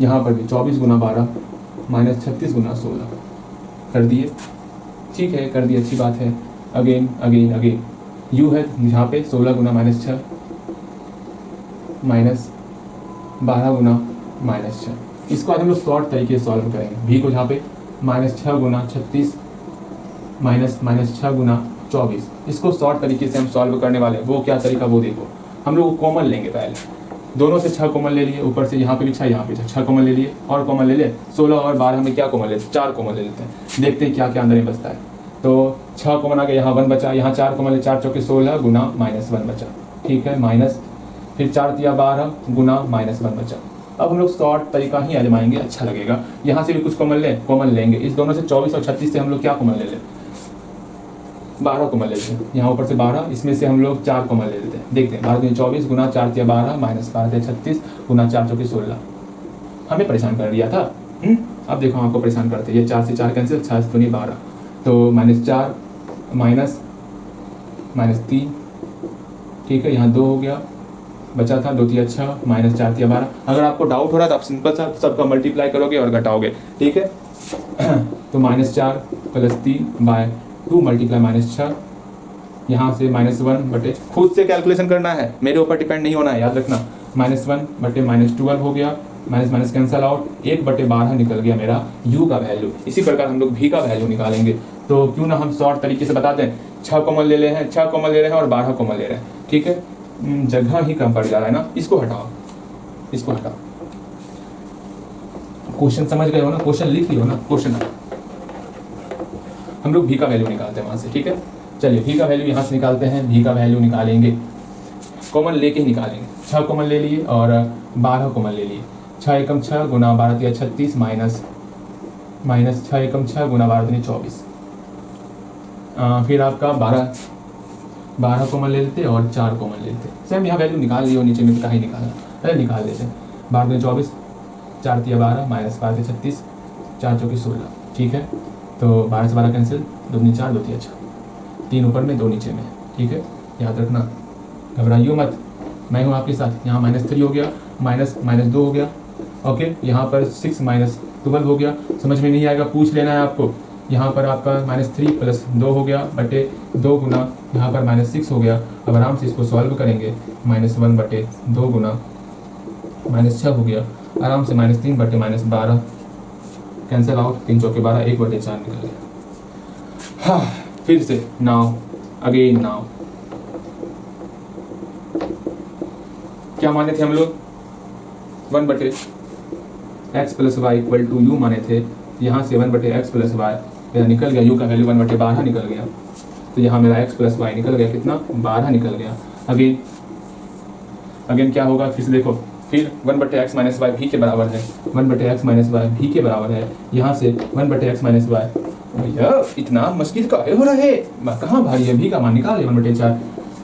यहाँ पर भी 24 गुना 12 माइनस 36 गुना 16 कर दिए। ठीक है, कर दिए, अच्छी बात है। अगेन u है यहाँ पे 16 गुना -6 माइनस 12 गुना -6। इसको आज हम लोग शॉर्ट तरीके से सॉल्व करेंगे। v को जहाँ पे -6 गुना 36 माइनस -6 गुना 24, इसको शॉर्ट तरीके से हम सॉल्व करने वाले हैं। वो क्या तरीका, वो देखो, हम लोग कॉमन लेंगे, पहले दोनों से 6 कॉमन ले लिए, ऊपर से यहाँ पे भी 6, यहाँ पे 6 कॉमन ले लिए, और कॉमन ले लिए 16 और 12 में क्या कॉमन लेते हैं, 4 कॉमन ले लेते हैं, देखते हैं क्या क्या अंदर में बचता है। तो 6 कॉमन आ गया, यहाँ 1 बचा, यहाँ 4 कॉमन ले, 4 चौके 16 गुना -1 बचा, ठीक है, माइनस, फिर 4 तिया 12 गुना -1 बचा। अब हम लोग शॉर्ट तरीका ही आजमाएंगे, अच्छा लगेगा। यहाँ से भी कुछ कॉमन लेंगे, इस दोनों से 24 और 36 से हम लोग क्या कॉमन ले लें, 12 कॉमन ले लेते हैं, यहाँ ऊपर से 12, इसमें से हम लोग 4 कॉमन ले लेते हैं, देखते हैं, 12 24 गुना 4 तिया 12 माइनस 12 36 गुना 4 चौके 16, हमें परेशान कर दिया था। अब देखो आपको परेशान करते हैं, ये 4 से 4 कैंसिल, 6 से 12, तो -4 -3, ठीक है, यहाँ 2 हो गया, बचा था 2 तिया 6 माइनस 4 तिया 12। अगर आपको डाउट हो रहा है तो आप सिंपल सा सबका मल्टीप्लाई करोगे और घटाओगे, ठीक है। तो -4 + 3/2 मल्टीप्लाई -6, यहाँ से -1 खुद से कैलकुलेशन करना है, मेरे ऊपर डिपेंड नहीं होना है, याद रखना। -1 -12 हो गया, माइनस कैंसल आउट, 1/12 निकल गया मेरा u का वैल्यू। इसी प्रकार हम लोग v का वैल्यू निकालेंगे। तो क्यों ना हम शॉर्ट तरीके से बता दें, 6 कॉमन ले रहे हैं, 6 कॉमन ले रहे हैं और 12 कॉमन ले रहे हैं, ठीक है। जगह ही कम पड़ जा रहा है ना, इसको हटाओ, इसको हटाओ। क्वेश्चन समझ गए हो ना, क्वेश्चन लिख लियो ना, क्वेश्चन हम लोग v का वैल्यू निकालते हैं वहां से, ठीक है। चलिए v का वैल्यू यहाँ से निकालते हैं, v का वैल्यू निकालेंगे, कॉमन लेके ही निकालेंगे। 6 कॉमन ले लिए और 12 कॉमन ले लिए। 6 एकम 6 गुना 12 तिया 36 माइनस 6 एकम 6 गुना 12 तिया 24। फिर आपका 12 कॉमन ले लेते और 4 कॉमन ले लेते। सेम यहाँ वैल्यू निकाल लियो, नीचे में कहीं निकालना, अरे निकाल देते हैं। 12 तिया 24, 4 तिया 12 माइनस 12 तिया 36, 4 चौकी 16, ठीक है। तो 12 से 12 कैंसिल, 2 दूनी 4, 2 तिया 6, 3 ऊपर में 2 नीचे में, ठीक है। याद रखना, घबराइयो मत, मैं हूँ आपके साथ। यहाँ -3 हो गया, -2 हो गया, ओके। यहाँ पर 6 - 12 हो गया, समझ में नहीं आएगा पूछ लेना है आपको। यहाँ पर आपका -3 + 2 हो गया बटे 2 गुना, यहाँ पर -6 हो गया। अब आराम से इसको सॉल्व करेंगे, -1/2 गुना -6 हो गया, आराम से -3 बटे -12 कैंसिल आउट, 3 चौके 12, 1/4 निकल गया। हाँ, फिर से नाउ अगेन नाउ, क्या माने थे हम लोग, 1/x + y = u माने थे। यहाँ से 1/x + y मेरा निकल गया, u का वैल्यू 1/12 निकल गया। तो यहाँ मेरा x + y निकल गया, कितना, 12 निकल गया। अगेन क्या होगा, फिर से देखो, फिर 1/x - y v के बराबर है, 1/x - y v के बराबर है। यहाँ से 1/x - y, भैया इतना मुश्किल का हो रहा है, कहाँ भाई है, v का मान निकाल 1/4।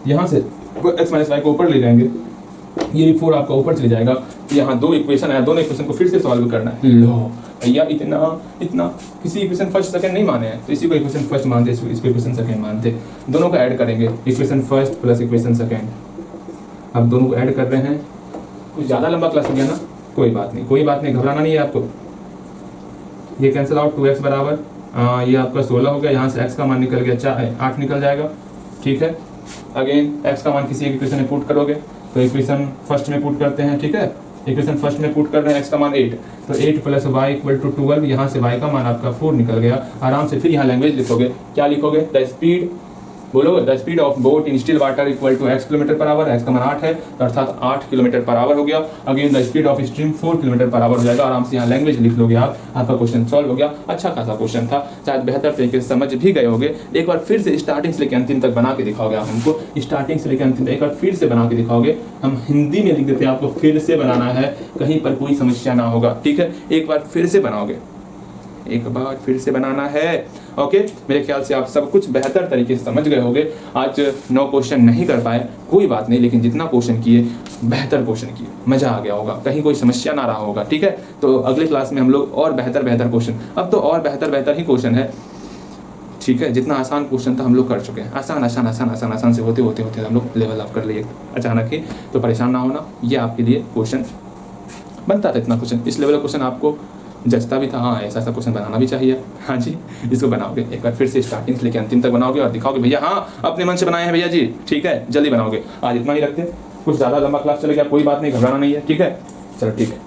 यहाँ से x - y को ऊपर ले जाएंगे, ये भी 4 आपका ऊपर चले जाएगा। तो यहाँ 2 इक्वेशन आया, दोनों इक्वेशन को फिर से सॉल्व करना है। लो भैया, इतना किसी इक्वेशन फर्स्ट सेकंड नहीं माने हैं, तो इसी को इक्वेशन फर्स्ट मानते, इसको इक्वेशन सेकंड मानते। दोनों को ऐड करेंगे, equation first plus equation second. अब दोनों को ऐड कर रहे हैं, कुछ ज़्यादा लंबा क्लास हो गया ना, कोई बात नहीं, घबराना नहीं है आपको। ये कैंसिल आउट, 2x बराबर ये आपका 16 हो गया। यहाँ से x का मान निकल गया 8 निकल जाएगा, ठीक है। अगेन x का मान किसी एक इक्वेशन में पुट करोगे, तो इक्वेशन फर्स्ट में पुट करते हैं, ठीक है। इक्वेशन फर्स्ट में पुट कर रहे हैं, x का मान 8, तो 8 + y = 12। यहाँ से y का मान आपका 4 निकल गया। आराम से फिर यहाँ लैंग्वेज लिखोगे, क्या लिखोगे, द स्पीड, बोलो, the speed of boat in still water = x km/h। x का मान 8 है, तो अर्थात 8 km/h हो गया। Again the speed of stream 4 km/h हो जाएगा। आराम से यहाँ लैंग्वेज लिख लोगे आप, आपका क्वेश्चन सॉल्व हो गया। अच्छा खासा क्वेश्चन था, शायद बेहतर तरीके से समझ भी गए होगे। एक बार फिर से स्टार्टिंग से लेकर अंतिम तक बना के दिखाओगे आप हमको, स्टार्टिंग से लेकर अंतिम तक एक बार फिर से बना के दिखाओगे। हम हिंदी में लिख देते हैं, आपको फिर से बनाना है, कहीं पर कोई समस्या ना होगा, ठीक है। एक बार फिर से बनाओगे, एक बार फिर से बनाना है, ओके। मेरे ख्याल से आप सब कुछ बेहतर तरीके से समझ गए होंगे। आज 9 क्वेश्चन नहीं कर पाए, कोई बात नहीं, लेकिन जितना क्वेश्चन किए बेहतर क्वेश्चन किए, मज़ा आ गया होगा, कहीं कोई समस्या ना रहा होगा, ठीक है। तो अगले क्लास में हम लोग और बेहतर क्वेश्चन, अब तो और बेहतर ही क्वेश्चन है, ठीक है। जितना आसान क्वेश्चन था हम लोग कर चुके हैं, आसान से होते हम लोग लेवल अप कर लिए अचानक ही। तो परेशान ना होना, ये आपके लिए क्वेश्चन बनता था, इतना क्वेश्चन, इस लेवल का क्वेश्चन आपको जचता भी था। हाँ, ऐसा क्वेश्चन बनाना भी चाहिए। हाँ जी, इसको बनाओगे, एक बार फिर से स्टार्टिंग से लेकर अंतिम तक बनाओगे और दिखाओगे भैया हाँ अपने मन से बनाए हैं भैया जी, ठीक है। जल्दी बनाओगे, आज इतना ही रखते, कुछ ज़्यादा लंबा क्लास चले गया, कोई बात नहीं, घबराना नहीं है, ठीक है। चलो ठीक है।